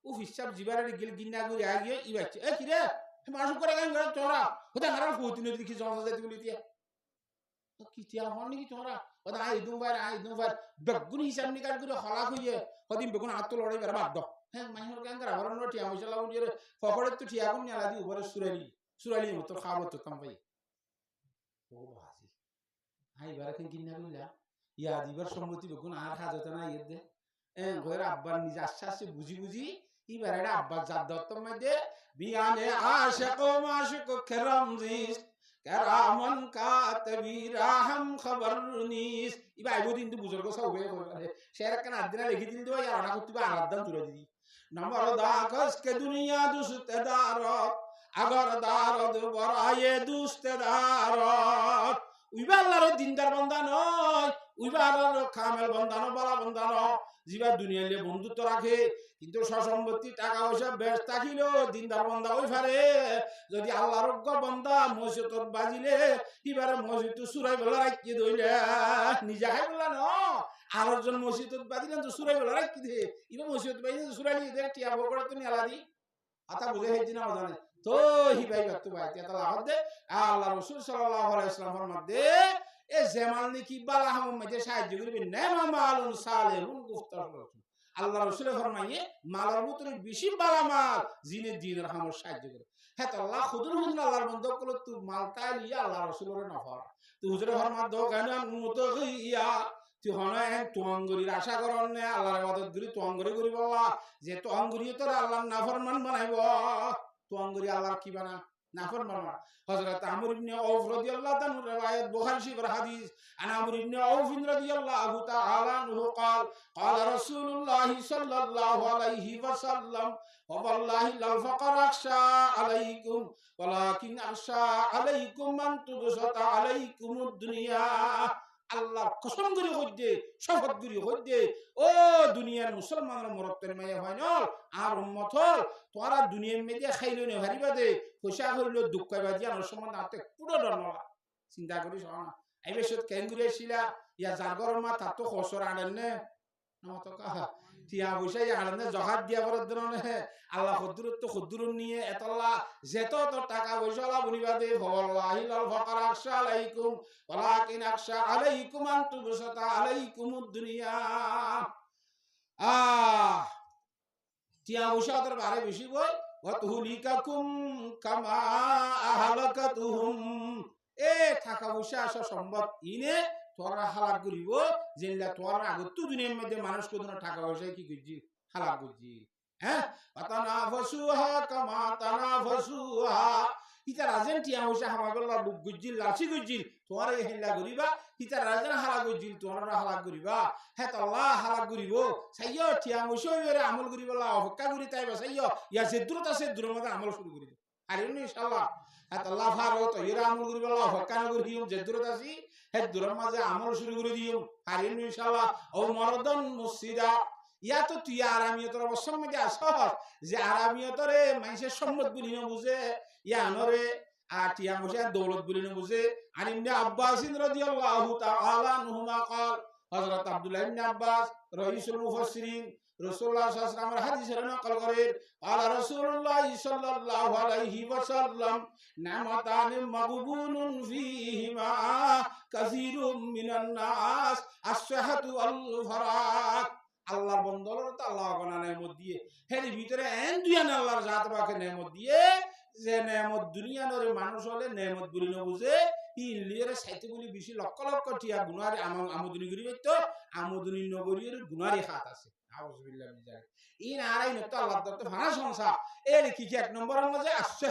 ও হিসাব জিবারে গেল গিন্না করে আগিয়ে ইবাচ্ছে এ কি রে মানুষ করে গান করে তোরা ওটা হারাম ফৌতিনে দেখি জমা যাইতে বলি তিয়া তো কি তিয়া হন নাকি তোরা ওটা আই দুবার বেগুন হিসাব নিকাল করে হলা কইয়ে কদিন বেগুন হাত তো লড়াই বেরা বাদ দাও হ্যাঁ মাইহর গান করে আবার নো টিয়া মশলা উড়িয়ে ফকড়ে তো টিয়া গুন নিলা দি উপরে সুরালি মতো খাবো তো কাম পাই ও বাজি আই বারে কেন গিন্না কইলা ইয়া দিবার সম্মতি বেগুন আর হাজতে না ইয়ে দে ঘরের আব্বার নিজে আশ্বাসে বুঝি এবার এটা আব্বার জাত দত্তর মধ্যে বিয়ানে আশিক ও মাশিক কেরাম জিস কেরামন কাতবিরাহম খবর নিস ইবা আইবদিন তো বুজুর্গ সব হয়ে গেল শের কেন আদিনা লিখি দিল তো আর না করতে আরাদান তুলে দিই নম্বর দা কসকে দুনিয়া দুসতে দারত আগর দারত বরায়ে দুসতে দারত উইবা আল্লাহর দিনদার বান্দা নয় উইবা আল্লাহর কামেল বান্দা নয় বালা বান্দা নয় জিবা দুনিয়া নিয়ে বন্ধুত্ব রাখে কিন্তু সসম্পত্তি টাকা পয়সা বেশ থাকিলেও দিনদার বান্দা ওই পারে যদি আল্লাহর বান্দা মসজিদ বাজিলে এবারে মসজিদ সুরাই বেলা রাখিয়ে দইলে নিজে খাই বললা ন আরেকজন মসজিদ বাজিলেন তো সুরাই বেলা রাখি দে এবার মসজিদ বাজিলে সুরাই নিয়ে টিয়া বকড়ে তুমি আলাদি আতা বুঝে হয়েছি না জানে তো হিবাই ব্যক্ত বাইতে তালা হদে আল্লাহ রাসূল সাল্লাল্লাহু আলাইহি ওয়াসাল্লামের মধ্যে এ জামাল নাকি বালা হাম মধ্যে সাহায্য করবে নেমা মালুন সালেহুন গুফতার আল্লাহ রাসূল ফরমায়ে মালের ভিতরে বেশি বালা মাল জিনে দিনের আমল সাহায্য করে হ্যাঁ তো আল্লাহ খুদুর হুজুর আল্লাহর বন্ধ করলো তুই মালটা লিয়া আল্লাহ রাসূলের নফর তুই হুজুরে ফরমা দো গান মুতাগিয়া তুই হনে তুয়াঙ্গুরির আশা করন না আল্লাহর ইবাদত করি তুয়াঙ্গুরি করি বাবা যে তুয়াঙ্গুরি তোর আল্লাহর নাফরমান বানাইব তুয়াঙ্গুরি আল্লাহর কি বানা নাফরমান হযরত আমর ইবনে আউফ রাদিয়াল্লাহু তাআলা riwayat বুখারী শরীফের হাদিস আনা আমর ইবনে আউফ রাদিয়াল্লাহু তাআলা আনহু قال قال رسول الله صلى الله عليه وسلم والله لا الفقر اخشى عليكم ولكن اخشى عليكم ان تبسط عليكم الدنيا আল্লাহ কসম করে হইতে শপথ করে হইতে ও দুনিয়ার মুসলমানের মরত্বের মায়া হয় না আর উম্মত তোরা দুনিয়ার মধ্যে খাইলো নে ভারিবা দে পয়সা হইলো দুঃখ পাইবা দিয়া মুসলমান নাতে পুরো ডরলা চিন্তা করিস না এই বেশত কেন ঘুরে আসিলা ইয়া জাগর মা তা তো খসর আনেন নে নমত কাহা টিয়া পয়সা আনেন জহাত দিয়া বরাদ নে আল্লাহ খুদরত খুদরুন নিয়ে এতলা যেত তো টাকা পয়সা লা বনিবা দে ওয়াল্লাহি লাল ফাকার আখশা আলাইকুম ওয়ালাকিন আখশা আলাইকুম আন তুবসাতা আলাইকুমুদ দুনিয়া টিয়া পয়সা তোর বারে বেশি বই ওয়া তুহলিকাকুম কামা আহলাকাতুহুম এ টাকা পয়সা আসা সম্ভব ইনে তোরা হালাক করিব যেলা তোরা আগত দুনিয়ার মধ্যে মানুষ কোন টাকা পয়সা কি করছি হালাক করছি হ্যাঁ তানাফাসুহা কামা তানাফাসুহা ইতা রাজেন টিয়া পয়সা হামাগল্লা বুক গুজিল লাচি গুজিল তোরা হেলা করিবা ইতা রাজেন হালাক গুজিল তোরা হালাক করিবা হে তো আল্লাহ হালাক করিব সাইয়্য টিয়া পয়সা এর আমল করিবলা হক্কা করি তাইবা সাইয়্য ইয়া সেদুরত আছে দূরের মধ্যে আমল শুরু করিব আরে ইনশাআল্লাহ হাত আল্লাহ ফারো তো এর আমল করিবলা হক্কা না করিম যেদুরত আছি হে দূরের মাঝে আমল শুরু করে দিও আরে ইনশাআল্লাহ ও মরদন মুসিদা ইয়া তো তুই আরামিয়তর অবসর মধ্যে আসস যে আরামিয়তরে মানুষের সম্মত বলি না বুঝে ইয়া আনরে আটিয়া মুসে দৌলত বলি না বুঝে আর ইবনে আব্বাস রাদিয়াল্লাহু তাআলা আনহুমা قال হযরত আব্দুল্লাহ ইবনে আব্বাস রাইসুল মুফাসসিরিন রাসূলুল্লাহ সাল্লাল্লাহু আলাইহি ওয়াসাল্লাম হাদিসের নকল করেন قال রাসূলুল্লাহ সাল্লাল্লাহু আলাইহি ওয়াসাল্লাম নামাতান মাগবুনুন ফীহিমা কাসীরুম মিনান নাস as-sihhatu wal faragh আল্লাহর বন্দর তো আল্লাহ গনা নেমত দিয়ে হের ভিতরে এন দুইয়া আল্লাহর জাত পাকে নেমত দিয়ে যে নেমত দুনিয়ার মানুষ হলে নেমত বলি না বুঝে ই লিয়ের সাইতে বলি বেশি লক্ষ লক্ষ টিয়া গুনারে আমদুনি করি তো আমদুনি নগরীর গুনারে হাত আছে আউযুবিল্লাহ মিন যালিক ইন আরাই নতো আল্লাহ তো ভানা সংসা এর কি এক নম্বরের মধ্যে আসছে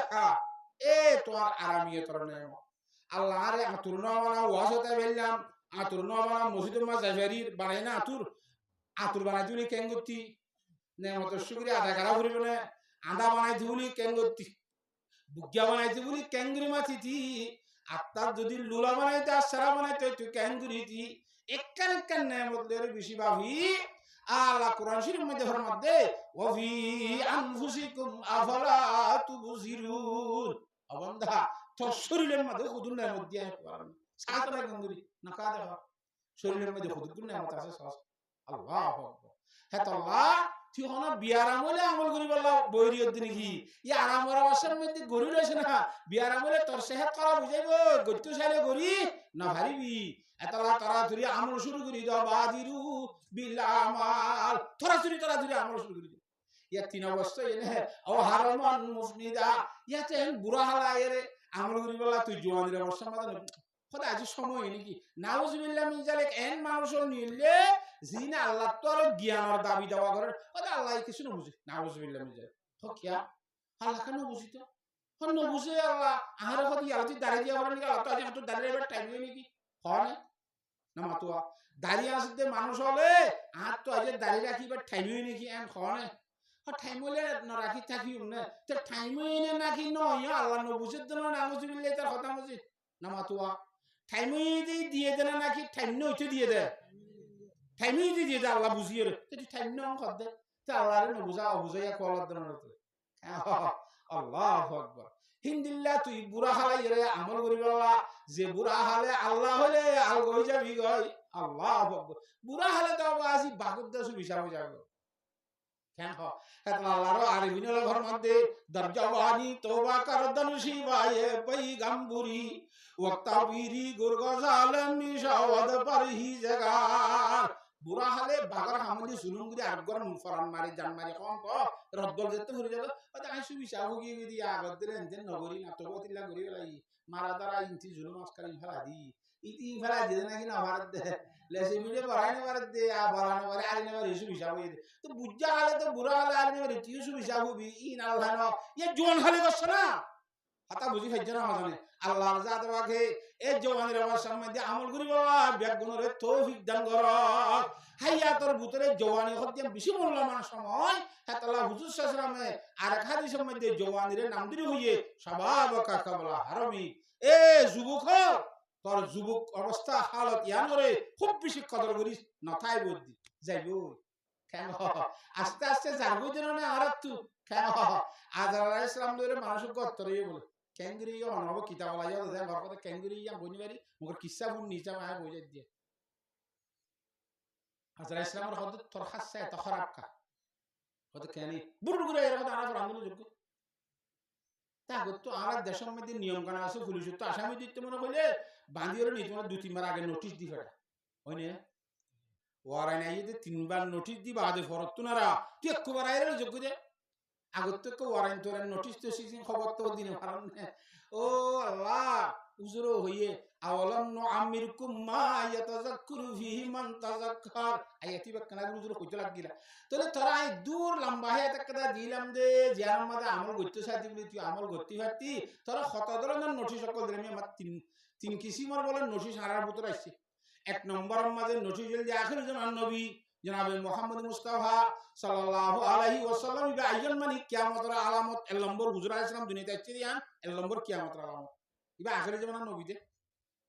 এ তোর আরামিয়তর নেম আল্লাহ আরে আতুর নওয়ানা ওয়াজতে বললাম আতুর নওয়ানা মসজিদের মা জাফারির বানাই না আতুর বানাই দিলি কেন করতি নেমত শুকরিয়া আদা করা করিব না আদা বানাই দিবলি কেন করতি বুগিয়া বানাই দিবলি কেঙ্গুরি মাছিতি আত্মার যদি লুলা বানাইতে আর সারা বানাইতে তুই কেঙ্গুরিতি একখান একখান নেমতের বেশি ভাবি আল্লাহ কোরআন শরীফের মধ্যে ফরমাত দে ওয়াফি আনফুসিকুম আফালা তুবসিরুন অবন্ধা তোর শরীরের মধ্যে খুদুন নেমত দিয়া পারেন সাতটা কেঙ্গুরি না কা দেখা শরীরের মধ্যে খুদুন নেমত আছে সস আল্লাহু আকবার হে তো আল্লাহ তুই হনা বিয়ার আমলে আমল করি বললা বৈরিয়ত দিন কি ই আরামর অবসর মধ্যে গরি রইছে না বিয়ার আমলে তোর সেহত করা বুঝাইব গত্তু সাইলে গরি না ভারিবি এতলা তাড়াতাড়ি আমল শুরু করি দাও বাদিরু বিল আমাল তাড়াতাড়ি আমল শুরু করি ইয়া তিন অবস্থা এনে ও হারামান মুফনিদা ইয়াতে বুড়া হালায়ের আমল করি বললা তুই জওয়ানের অবস্থা মাদা খোদা আজ সময় নাকি নাউজুবিল্লাহ মিন যালিক এন মানুষ নিলে জিনা আল্লাহ তোর জ্ঞানের দাবি দেওয়া করে খোদা আল্লাহ কিছু না বুঝে নাউজুবিল্লাহ মিন যালিক হকিয়া আল্লাহ কেন বুঝিত হন বুঝে আল্লাহ আহারে খোদা ইয়ালতি দাঁড়িয়ে দিয়া বলেন আল্লাহ তো আজ হাত দাঁড়িয়ে এবার টাইম নেই নাকি হয় না মাতুয়া দাঁড়িয়ে আসতে মানুষ হলে হাত তো আজ দাঁড়িয়ে রাখিবার টাইম নেই নাকি এন হয় টাইম হলে না রাখি থাকি না তো টাইম এনে নাকি নয় আল্লাহ নবুঝে দেন নাউজুবিল্লাহ তার কথা বুঝি না মাতুয়া টাইমই দিয়ে দেনা নাকি টাইম নইতে দিয়ে দে টাইমই দিয়ে দে আল্লাহ বুঝিয়ে তুই টাইম নাম কর দে তা আল্লাহর না বুঝা বুঝাইয়া কলার দেন আল্লাহু আকবার হিন্দিল্লাহ তুই বুড়া হালাই রে আমল করিব আল্লাহ যে বুড়া হালে আল্লাহ হলে আল গই যাবি গই আল্লাহু আকবার বুড়া হালে তো আসি বাগুদ্দাসু বিশাল যাবে কেন এত আল্লাহর আরবিনের ঘর মধ্যে দরজাওয়ানি তওবা করদন শিবায়ে পয়গম্বরি ওয়াক্তাবিরি গুরগজাল মিশাওয়াদ পরহিজগার বুড়া হলে বাগর হামদি জুলুম গুদি আরগর ফরান মারি জান মারি কোন তো রদ্দল যেতে হরি যাবে ওটা আইসু বিশা ভুগি গদি আগত দিলে এনতেন নগরী নাটকতিলা গরি লাই মারা দ্বারা ইনতি জুলুম আসকারি ফেলা দি ইতি ফেলা দিয়ে নাকি না ভারত দে লেসে মিলে বড়াই না ভারত দে আ বড়ানো করে আরি না ইসু বিশা হই দে তো বুজ্জা হলে তো বুড়া হলে আরি না ইসু বিশা হবি ই না আল্লাহ ইয়ে জোন হলে বসছ না হাতা বুঝি খাইছে না আমাদের আল্লাহর জাত বাকে এই জওয়ানের অবস্থার মধ্যে আমল করি বাবা ব্যাগুণরে তৌফিক দান কর হায়াতর ভিতরে জওয়ানি হতে বেশি মূল্যবান সময় হাতালা হুজুর সাল্লাল্লাহু আর এক হাদিসের মধ্যে জওয়ানিরে নাম দিলে হইয়ে শাবাবাকা কাবলা হারামি এ যুবক তোর যুবক অবস্থা হালত ইয়ানরে খুব বেশি কদর করিস নথাই বুদ্ধি যাইবো কেন আস্তে আস্তে যাবো যেন না আর তু কেন আজর আলাইহিস সালাম ধরে মানুষ গত্তরে বলে কেঙ্গুরি অনব কিতাব লাইয়া দেন বারকত কেঙ্গুরি ইয়া বনিবারি মুগর কিসসা বুন নিচা মায় বইজে দিয়ে আজর ইসলামের হদ তোর খাসসা এত খারাপ কা হদ কেনি বুড় গুরে এর কথা আনা আন্দোলন যোগ্য তা গত আর দেশের মধ্যে নিয়ম কানুন আছে পুলিশ তো আসামি দিতে মনে কইলে বান্দিওর নি তোমার দুই তিনবার আগে নোটিশ দি ফেরা হয়নি ওয়ারাই নাই যে তিনবার নোটিশ দি বাদে ফরত তুনারা তুই একবার আইরে যোগ্য দে আগত তো ওয়ারাইন তোর নোটিস তো সিজন খবর তো দিনে পারন ও আল্লাহ উজুরো হইয়ে আওয়ালাম নুআমিরকুম মা ইয়াতাযাক্কারু ফিহি মান তাযাক্কার আয়াতি বাকনা উজুরো কইতে লাগিলা তাহলে তোরা এই দূর লম্বা হে তাকদা দিলাম দে জিয়ার মধ্যে আমল করতে সাথী বলি তুই আমল করতে পারতি তোরা কত ধরনের নোটিশ সকল দিলাম আমার তিন কিসিমের বলে নোটিশ হারার ভিতর আসছে এক নম্বরের মধ্যে নোটিশ যে আখির জামান নবী জনাবে মুহাম্মদ মুস্তাফা সাল্লাল্লাহু আলাইহি ওয়াসাল্লাম ইবা আইয়ান মানে কিয়ামতের আলামত এর নম্বর হুজুর আলাইহিস সালাম দুনিয়াতে আসছে দিয়ান এর নম্বর কিয়ামতের আলামত ইবা আখির জামানা নবীতে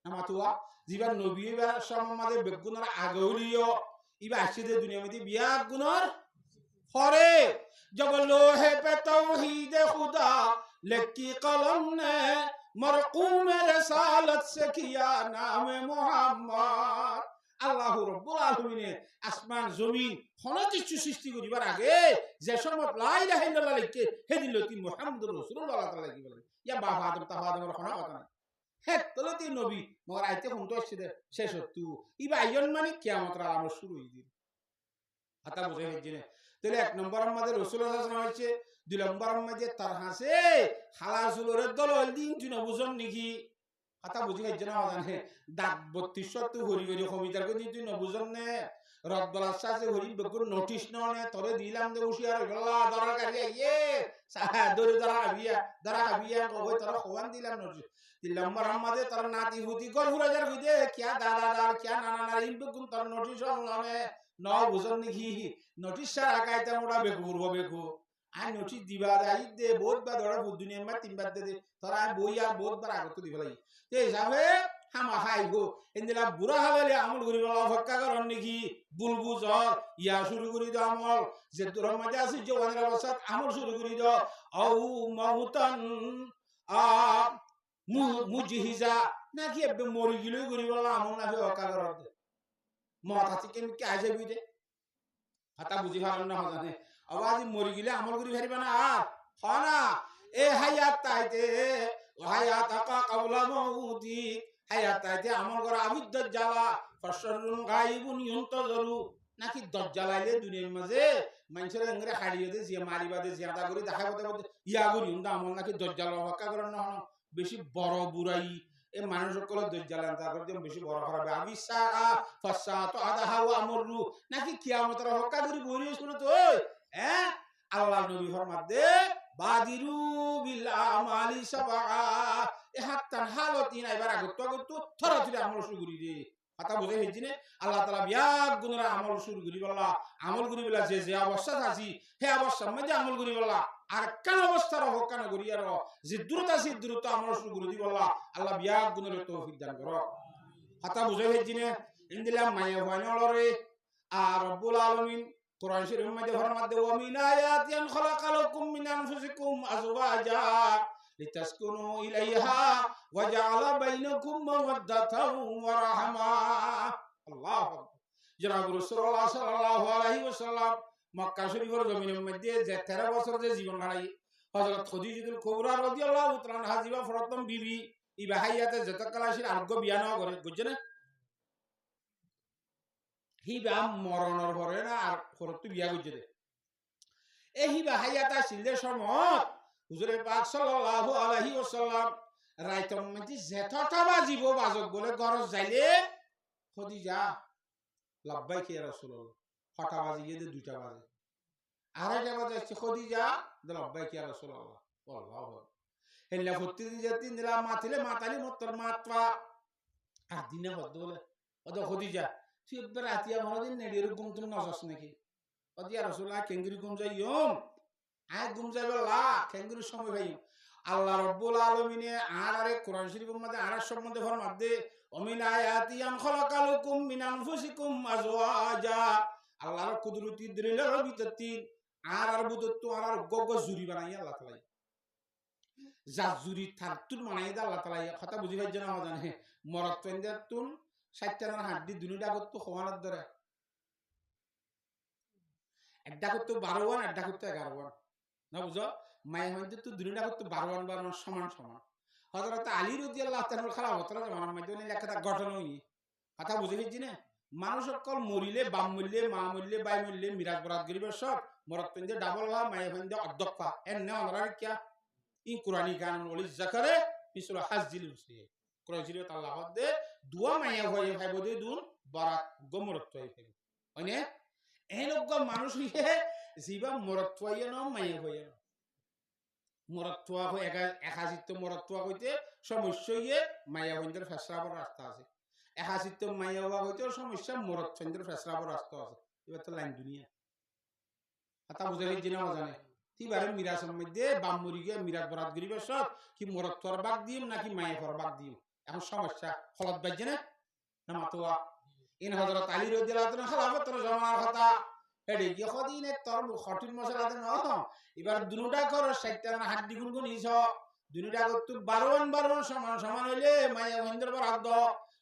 নামাতুয়া জিবা নবী ইবা সম্মাদে বেগুনার আগলিও ইবা আসছে দে দুনিয়া মধ্যে বিয়া গুনার পরে জব লোহে পে তাওহীদ খুদা লিখি কলম নে মরকুম রিসালত সে কিয়া নাম মুহাম্মদ আল্লাহ রাব্বুল আলামিন আসমান জমিন কোন কিছু সৃষ্টি করিবার আগে যে সময় লা ইলাহা ইল্লাল্লাহ লিখে হেদিন লতি মুহাম্মদুর রাসূলুল্লাহ তাআলা কি বলে ইয়া বাবা আদম তাহা আদমের কোন কথা নাই হে তলতি নবী মগর আইতে কোন তো আসছে শেষ হতু ইবা আইয়ন মানে কিয়ামতের আলামত শুরু হই দিন হাতা বুঝে হেজিনে তাহলে এক নম্বরের মধ্যে রাসূলুল্লাহ সাল্লাল্লাহু আলাইহি ওয়াসাল্লাম হইছে দুই নম্বরের মধ্যে তার হাসে খালাসুলের দল দিন তুই বুঝন নাকি কথা বুঝি গেছে না জানে দাঁত 32 হরি হরি কমিটার কই তুই নবুজন নে রদ বলার সাথে হরি বকুর নোটিশ ননে তরে দিলাম দে উশিয়ার গলা দরা কারি ইয়ে সাহা দরে দরা আবিয়া কই তরে খওয়ান দিলাম নোটিশ দিলাম মোহাম্মদে তর নাতি হুতি গল ফুরাজার কই দে কিয়া দাদা দার কিয়া নানা নারী বকুন তর নোটিশ ননে ন বুঝন নাকি নোটিশ সারা কাইতা মোটা বেকুরব বেকু আই নোটিশ দিবা দাই দে বহুত বা দরা দুনিয়ার মা তিনবার দে তোরা বই আর বহুত বার আগত দিবা লাগি তে হিসাবে হামা খাইবো এন্দিলা বুড়া হলে আমল করিব অপেক্ষা করন নাকি বুলবুজ ইয়া শুরু করি দাও আমল যে তোর মধ্যে আছে জওয়ানের অবস্থাত আমল শুরু করি দাও আউ মাউতান মুজহিজা নাকি একদম মরি গিলে করিব আমল না অপেক্ষা করন মাথা থেকে কি আইছে বিদে হাতা বুঝি ভালো না জানে আওয়াজ মরি গিলে আমল করি পারিবা না হনা এ হায়াত তাইতে হায়াত আকা কাবলা মাউতি হায়াত তাইতে আমল করা আবিদ দাজ্জালা ফাশরুন গায়বুন ইউনতাজরু নাকি দাজ্জালাইলে দুনিয়ার মাঝে মানুষের এঙ্গরে হাড়িয়ে দে যে মারিবা দে জিয়াদা করে দেখাবতে ইয়া করি উন্দা আমল নাকি দাজ্জাল হক্কা করেন না বেশি বড় বুড়াই এ মানুষ সকল দাজ্জাল আনতা করে বেশি বড় হবে আবিসা ফাসাতু আদাহা ওয়া আমরু নাকি কিয়ামতের হক্কা করি বলি শুনো তো হ্যাঁ আল্লাহ নবী ফরমাত দে বাদিরু বিল আমালি সাবা এ হাত্তান হালতিন এবার আগত থরা থরা আমল শুরু করি দে কথা বুঝে হেজিনে আল্লাহ তাআলা বিয়াক গুণরা আমল শুরু করি বল্লা আমল করি বলা যে অবস্থা আছে হে অবস্থার মধ্যে আমল করি বল্লা আর কোন অবস্থার হোক কেন করি আর যে দ্রুত আমল শুরু করি দি বল্লা আল্লাহ বিয়াক গুণরে তৌফিক দান করো কথা বুঝে হেজিনে ইনদিলা মায়া ফাইনালরে আর রব্বুল আলামিন কুরআন শরীফের মধ্যে ফরমাত দে ওয়া মিন আয়াতিন খালাকালাকুম মিন আনফুসিকুম আজওয়াজা লিতাসকুনু ইলাইহা ওয়া জাআলা বাইনাকুম মাওয়াদ্দাতাও ওয়া রাহমা আল্লাহু জনাব রাসূলুল্লাহ সাল্লাল্লাহু আলাইহি ওয়াসাল্লাম মক্কা শরীফের জমিনের মধ্যে যে 13 বছর যে জীবন হারাই হযরত খাদিজাতুল কুবরা রাদিয়াল্লাহু তাআলা হাজিবা প্রথম বিবি ইবা হায়াতে যত কালাশির আরোগ্য বিয়ানো করে বুঝছেন হিবা মরণর পরে না আর ফরত বিয়া করছে দে এই হিবা হায়াতা সিলদের সময় হুজুরে পাক সাল্লাল্লাহু আলাইহি ওয়াসাল্লাম রাইতম মধ্যে যেতটা বাজিব বাজক বলে গরজ যাইলে খদিজা লাব্বাইক ইয়া রাসূলুল্লাহ ছটা বাজিয়ে দে দুইটা বাজে আড়াইটা বাজে খদিজা লাব্বাইক ইয়া রাসূলুল্লাহ আল্লাহু হেল্লা ফুত্তি যে তিন দিলা মাতিলে মাতালি মতর মাত্রা আর দিনে হদ বলে ওদ খদিজা তুই রাতিয়া মনদিন নেডির ঘুম তুমি নজস নাকি ওদিয়া রাসূলুল্লাহ কেঙ্গুরি ঘুম যাইম আয় ঘুম যাইবলা কেঙ্গুরি সময় ভাইম আল্লাহ রাব্বুল আলামিন আরে কোরআন শরীফের মধ্যে আর সম্বন্ধে ফরমাত দে ওমিন আয়াতি আন খালাকালুকুম মিন আনফুসিকুম আজওয়াজা আল্লাহর কুদরতি দলিলের ভিতর তিন আর বুদত আর গগ জুরি বানাই আল্লাহ তাআলা যা জুরি থারতুন বানাই দে আল্লাহ তাআলা কথা বুঝি পাইছ না জানে মরত পেন্দার তুন 60টার হাড্ডি দুনিটা করতে খোয়ানোর ধরে একটা করতে 12 ওয়ান একটা করতে 11 ওয়ান না বুঝো মায়ের মধ্যে তো দুনিটা করতে 12 ওয়ান সমান সমান হযরত আলী রাদিয়াল্লাহু তাআলার খালা হতরা জামানার মধ্যে লেখাটা ঘটনা হই কথা বুঝে গেছি না মানুষ সকল মরিলে বাম মরিলে মা মরিলে বাই মরিলে মিরাজ বরাত গরিব সব মরত পেন্দে ডাবল হওয়া মায়ের মধ্যে অধ্যক্ষা এর না ওনারা কিয়া ই কুরআনি কানুন ওলি যাকারে মিসল হাজিল উসি কোরআন শরীফ আল্লাহ দে দুয়া মায়া হয়ে ভাইব দে দুন বরাত গমরত হই ভাইব হয়নে এই লোক মানুষ হইয়ে জিবা মরত হইয়ে না মায়া হইয়ে না মরত্বা হয়ে একাশিত্ব মরত্বা হইতে সমস্যা হইয়ে মায়া হইন্দের ফেসরাবর রাস্তা আছে একাশিত্ব মায়া হওয়া হইতে সমস্যা মরত হইন্দের ফেসরাবর রাস্তা আছে এবার তো লাইন দুনিয়া কথা বুঝে গেছি না জানে তিবারে মিরাজের মধ্যে বাম মরি গিয়ে মিরাজ বরাত গরিবের সব কি মরত্বর বাগ দিম নাকি মায়া ফর বাগ দিম এখন সমস্যা হলত বাজছে না মাতোয়া ইন হযরত আলী রাদিয়াল্লাহু তাআলা খেলাফতের জামানার কথা এডি কি খদিনে তোর খটিন মশলা দেন এবার দুনুটা কর 60টার হাড্ডি গুনগুন ইস দুনুটা করতে 12 সমান সমান হইলে মায়া মহেন্দ্র বরাদ্দ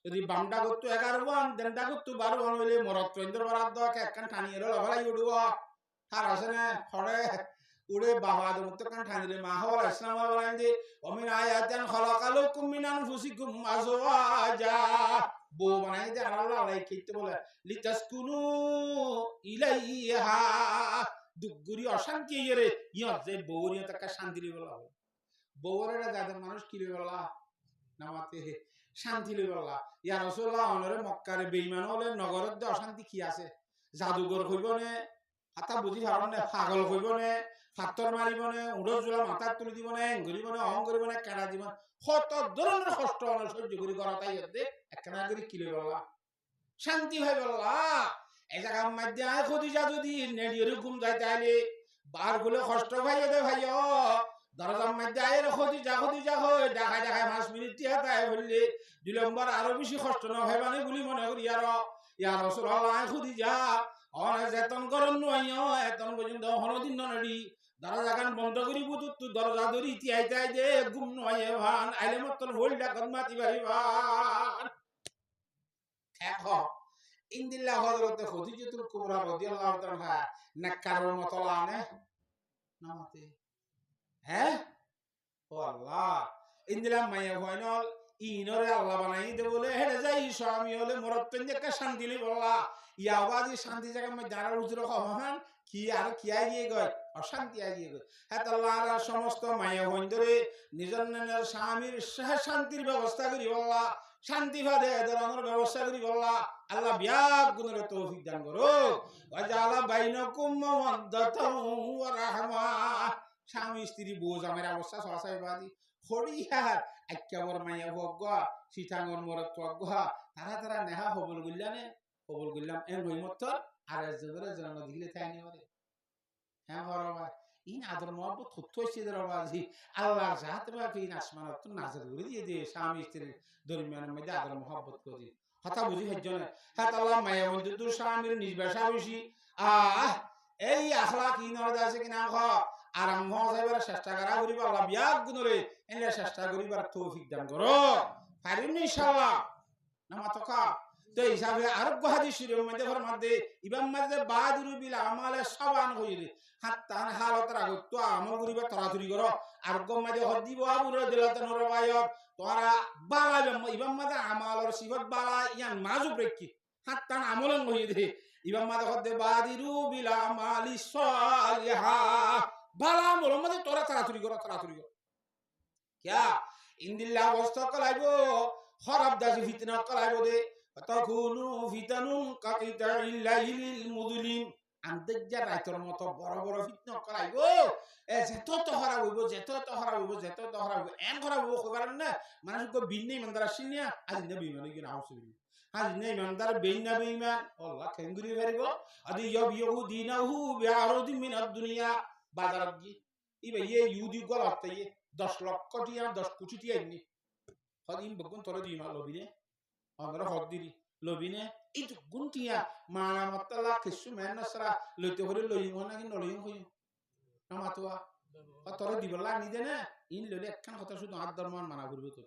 যদি বামটা করতে 11 ওয়ান দেনটা করতে 12 ওয়ান হইলে মরত মহেন্দ্র বরাদ্দ একখান টানিয়ে লভালাই উড়ব আর আসে না খড়ে উড়ে বাবা দমত কান ঠানিলে মা হওয়ার ইসলাম বলেন যে ওমিন আয়াতান খালাকালুকুম মিন আনফুসিকুম আজওয়াজা বউ বানাই দে আল্লাহ আলাই কইতে বলে লিতাসকুনু ইলাইহা দুগুরি অশান্তি ইরে ইয়া যে বউরিয়া তাকা শান্তি লইবলা বউরেরা যাদের মানুষ কি লইবলা নামাতে শান্তি লইবলা ইয়া রাসূলুল্লাহ অনরে মক্কারে বেঈমান হলে নগরের দে অশান্তি কি আছে জাদুঘর হইবনে হাতা বুঝি পারনে পাগল হইবনে ফাত্তর মারিবনে উড়ো জোলা মাথা তুলি দিবনে গরিবনে অহং করিবনে কাটা দিবনে কত ধরনের কষ্ট সহ্য করি করা তাই দে একখানা করে কি লইবলা শান্তি হইবলা এই জায়গার মধ্যে আয় খদিজা যদি নেডিয়ে ঘুম যায় তাইলে বার গুলো কষ্ট ভাইও দে ভাইও দরজার মধ্যে আয় খদিজা হই দেখায় 5 মিনিট টিয়া তাই বললে 2 নম্বর আরো বেশি কষ্ট না হয় মানে বলি মনে করি আর ইয়া রাসূলুল্লাহ খদিজা অনে যেতন করন নইও এতন পর্যন্ত হনদিন নড়ি দরজা গান বন্ধ করি বুতুত দরজা ধরি তিয়াই তাই দে ঘুম নয় ভান আইলে মতন হোলডা কদমাতি বাড়িবান দেখো ইনদিল্লাহ হযরত খদিজাতুল কুবরা রাদিয়াল্লাহু তাআলা নাকারর মতলানে নামতে হ্যাঁ ও আল্লাহ ইনদিল্লাহ মায়া হয়নল ইনরে আল্লাহ বানাই দে বলে হেডে যাই স্বামী হলে মরত পেন্দে কা শান্তি লই বললা ইয়াবাজি শান্তি জায়গা মে দাঁড়ার উজর কমান কি আর কি আইয়ে গয় অশান্তি আইয়ে গয় হ্যাঁ আল্লাহর সমস্ত মায়া হইন্দরে নিজের নিজের স্বামীর শান্তির ব্যবস্থা করি বললা শান্তি ভাদে এদের ব্যবস্থা করি বললা আল্লাহ বিয়াক গুণের তৌফিক দান করো ওয়াজালা বাইনাকুম মাওয়াদাতাও ওয়া রাহমা স্বামী স্ত্রী বউ জামের অবস্থা সসাই বাদি হরিয়ার আক্কাবর মায়া ভগা সিথাঙ্গর মরত ভগা তারা নেহা হবল গুল্লানে কবুল করলাম এর মহিমত আর জবরে জন্য দিলে তাই নি বলে হ্যাঁ বাবা ইন আদর মহব্বত তথ্য হইছে দরবাজি আল্লাহর জাত বাকি ইন আসমানত নাজর করে দিয়ে দে স্বামী স্ত্রীর দরমিয়ানের মধ্যে আদর মহব্বত করি কথা বুঝি হজ্জনে হ্যাঁ আল্লাহ মায়া মধ্যে তোর স্বামীর নির্বাসা হইছি এই আখলাক ইনর আছে কিনা খ আরম্ভ যাইবার চেষ্টা করা করিব আল্লাহ বিয়াক গুণরে এনে চেষ্টা করিবার তৌফিক দান করো পারিম ইনশাআল্লাহ নামাতকা তো হিসাবে আরোগ্য হাদিসের মধ্যে ফরমাতে ইমাম মাঝে বাদুরু বিল আমালে সাবান হইরে হাত্তান হালতর আগত আমল করিবা তরাতুরি করো আরোগ্য মাঝে হদিব আবুরে দিলাতে নরবায়ক তোরা বালা ইমাম মাঝে আমালর সিফত বালা ইয়ান মাজুব রেখি হাত্তান আমলন হই দে ইবাম মাদে হদে বাদিরু বিলা মালি সালিহা বালা আমল মধ্যে তোরা তাড়াতাড়ি করো কিয়া ইন্দিল্লা অবস্থা কলাইবো খরাব দাসি ফিতনা কলাইবো দে তাকুনু ফিতানুন কাকিতাইল লাইলিল মুদলিম আন্দেজ্জা রাইতর মতো বড় বড় ফিতনা কলাইবো যেত তো হারাব এন হারাব কবার না মানুষ কো বিন্নি মন্দার আসিনিয়া আজ নবী মানে কি নাও সুবি আজ নেই মন্দার বেইনা বেঈমান আল্লাহ কেঙ্গুরি পারিব আদি ইয়াহুদিনাহু বিআরদি মিনাদ দুনিয়া বাজার গি ইবে ইহুদি গলাতে 10 লক্ষ টিয়া 10 কোটি টিয়া নি হদিম বগুন তোরে দিমা লবিনে আমরা হদিরি লবিনে ইতু গুনটিয়া মানা মতলা কিসু মেনসরা লইতে হরে লইম না কি নলইম হই নামাতোয়া তোরে দিবলা নি দেনা ইন লইলে একখান কথা শুধু আদ ধর্মান মানা করবে তো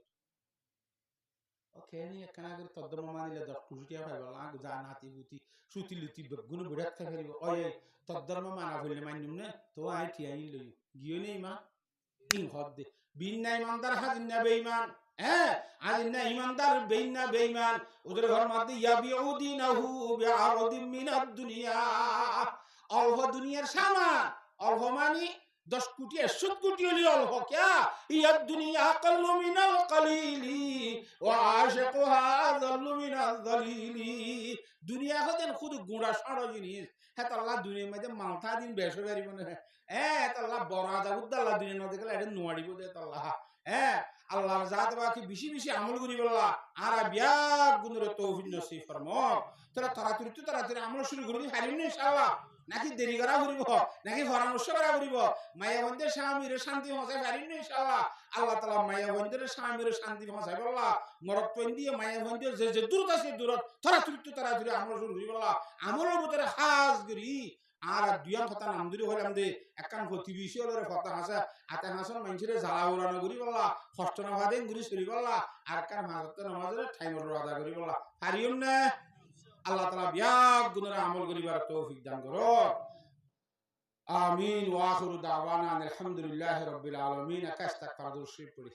ওকে নি একখান আগে তো ধর্ম মানিলে 10 কোটি টিয়া পাইবলা যা নাতি গুতি সুতি লুতি বগুন বড়াত থাকরিব ওই তো ধর্ম মানা হইলে মানিম না তো আই টিয়া ইন লই গিয়ে নেই মা ইন হদে বিনা ইমানদার হাজিনা বেঈমান আলিনা ইমানদার বেইনা বেঈমান ওদের ঘর মধ্যে ইয়াবিউদিনাহু বিআরদিম মিনাদ দুনিয়া অল্প দুনিয়ার সামান অল্প মানে 10 কোটি 100 কোটি হলি অল্প কিয়া ইয়াদ দুনিয়া আকাল্লু মিনাল কালিলি ওয়া আশিকুহা যাল্লু মিনাল যালিলি দুনিয়া হতেন খুদ গুড়া সারা জিনিস হ্যাঁ আল্লাহ দুনিয়ার মধ্যে মাথা দিন বেশ পারিব না আল্লাহ বড় দাউদ্দাল্লাহ দুনিয়া নদে গেলে এটা নোয়াড়িব দে আল্লাহ আল্লাহর জাত বাকি বেশি আমল করি বললা আর বিয়াক গুণের তৌফিক নসিব ফরমাও তোরা তাড়াতাড়ি আমল শুরু করি হারিম না ইনশাআল্লাহ নাকি দেরি করা করিব নাকি পরামর্শ করা করিব মায়া বন্ধের স্বামীর শান্তি পৌঁছাই পারিম না ইনশাআল্লাহ আল্লাহ তাআলা মায়া বন্ধের স্বামীর শান্তি পৌঁছাই বললা মরত পেন দিয়ে মায়া বন্ধের যে দূরত আছে দূরত তাড়াতাড়ি আমল শুরু করি বললা আমলের ভিতরে খাস করি আর দুয়ান কথা নাম ধরে হইলাম দে একখান প্রতিবেশী হলে কথা হাসা আতে হাসন মানুষের জ্বালা উড়ানো করি বললা ষষ্ঠ নামাজে ঘুরি সরি বললা আর কার মাঝে নামাজের ঠাইমর আদা করি বললা হারিয়ম না আল্লাহ তাআলা বিয়াক গুণের আমল করিবার তৌফিক দান করো আমিন ওয়া আখিরু দাওয়ানা আলহামদুলিল্লাহি রাব্বিল আলামিন আকাশ তাক ফারদুল শরীফ পড়ি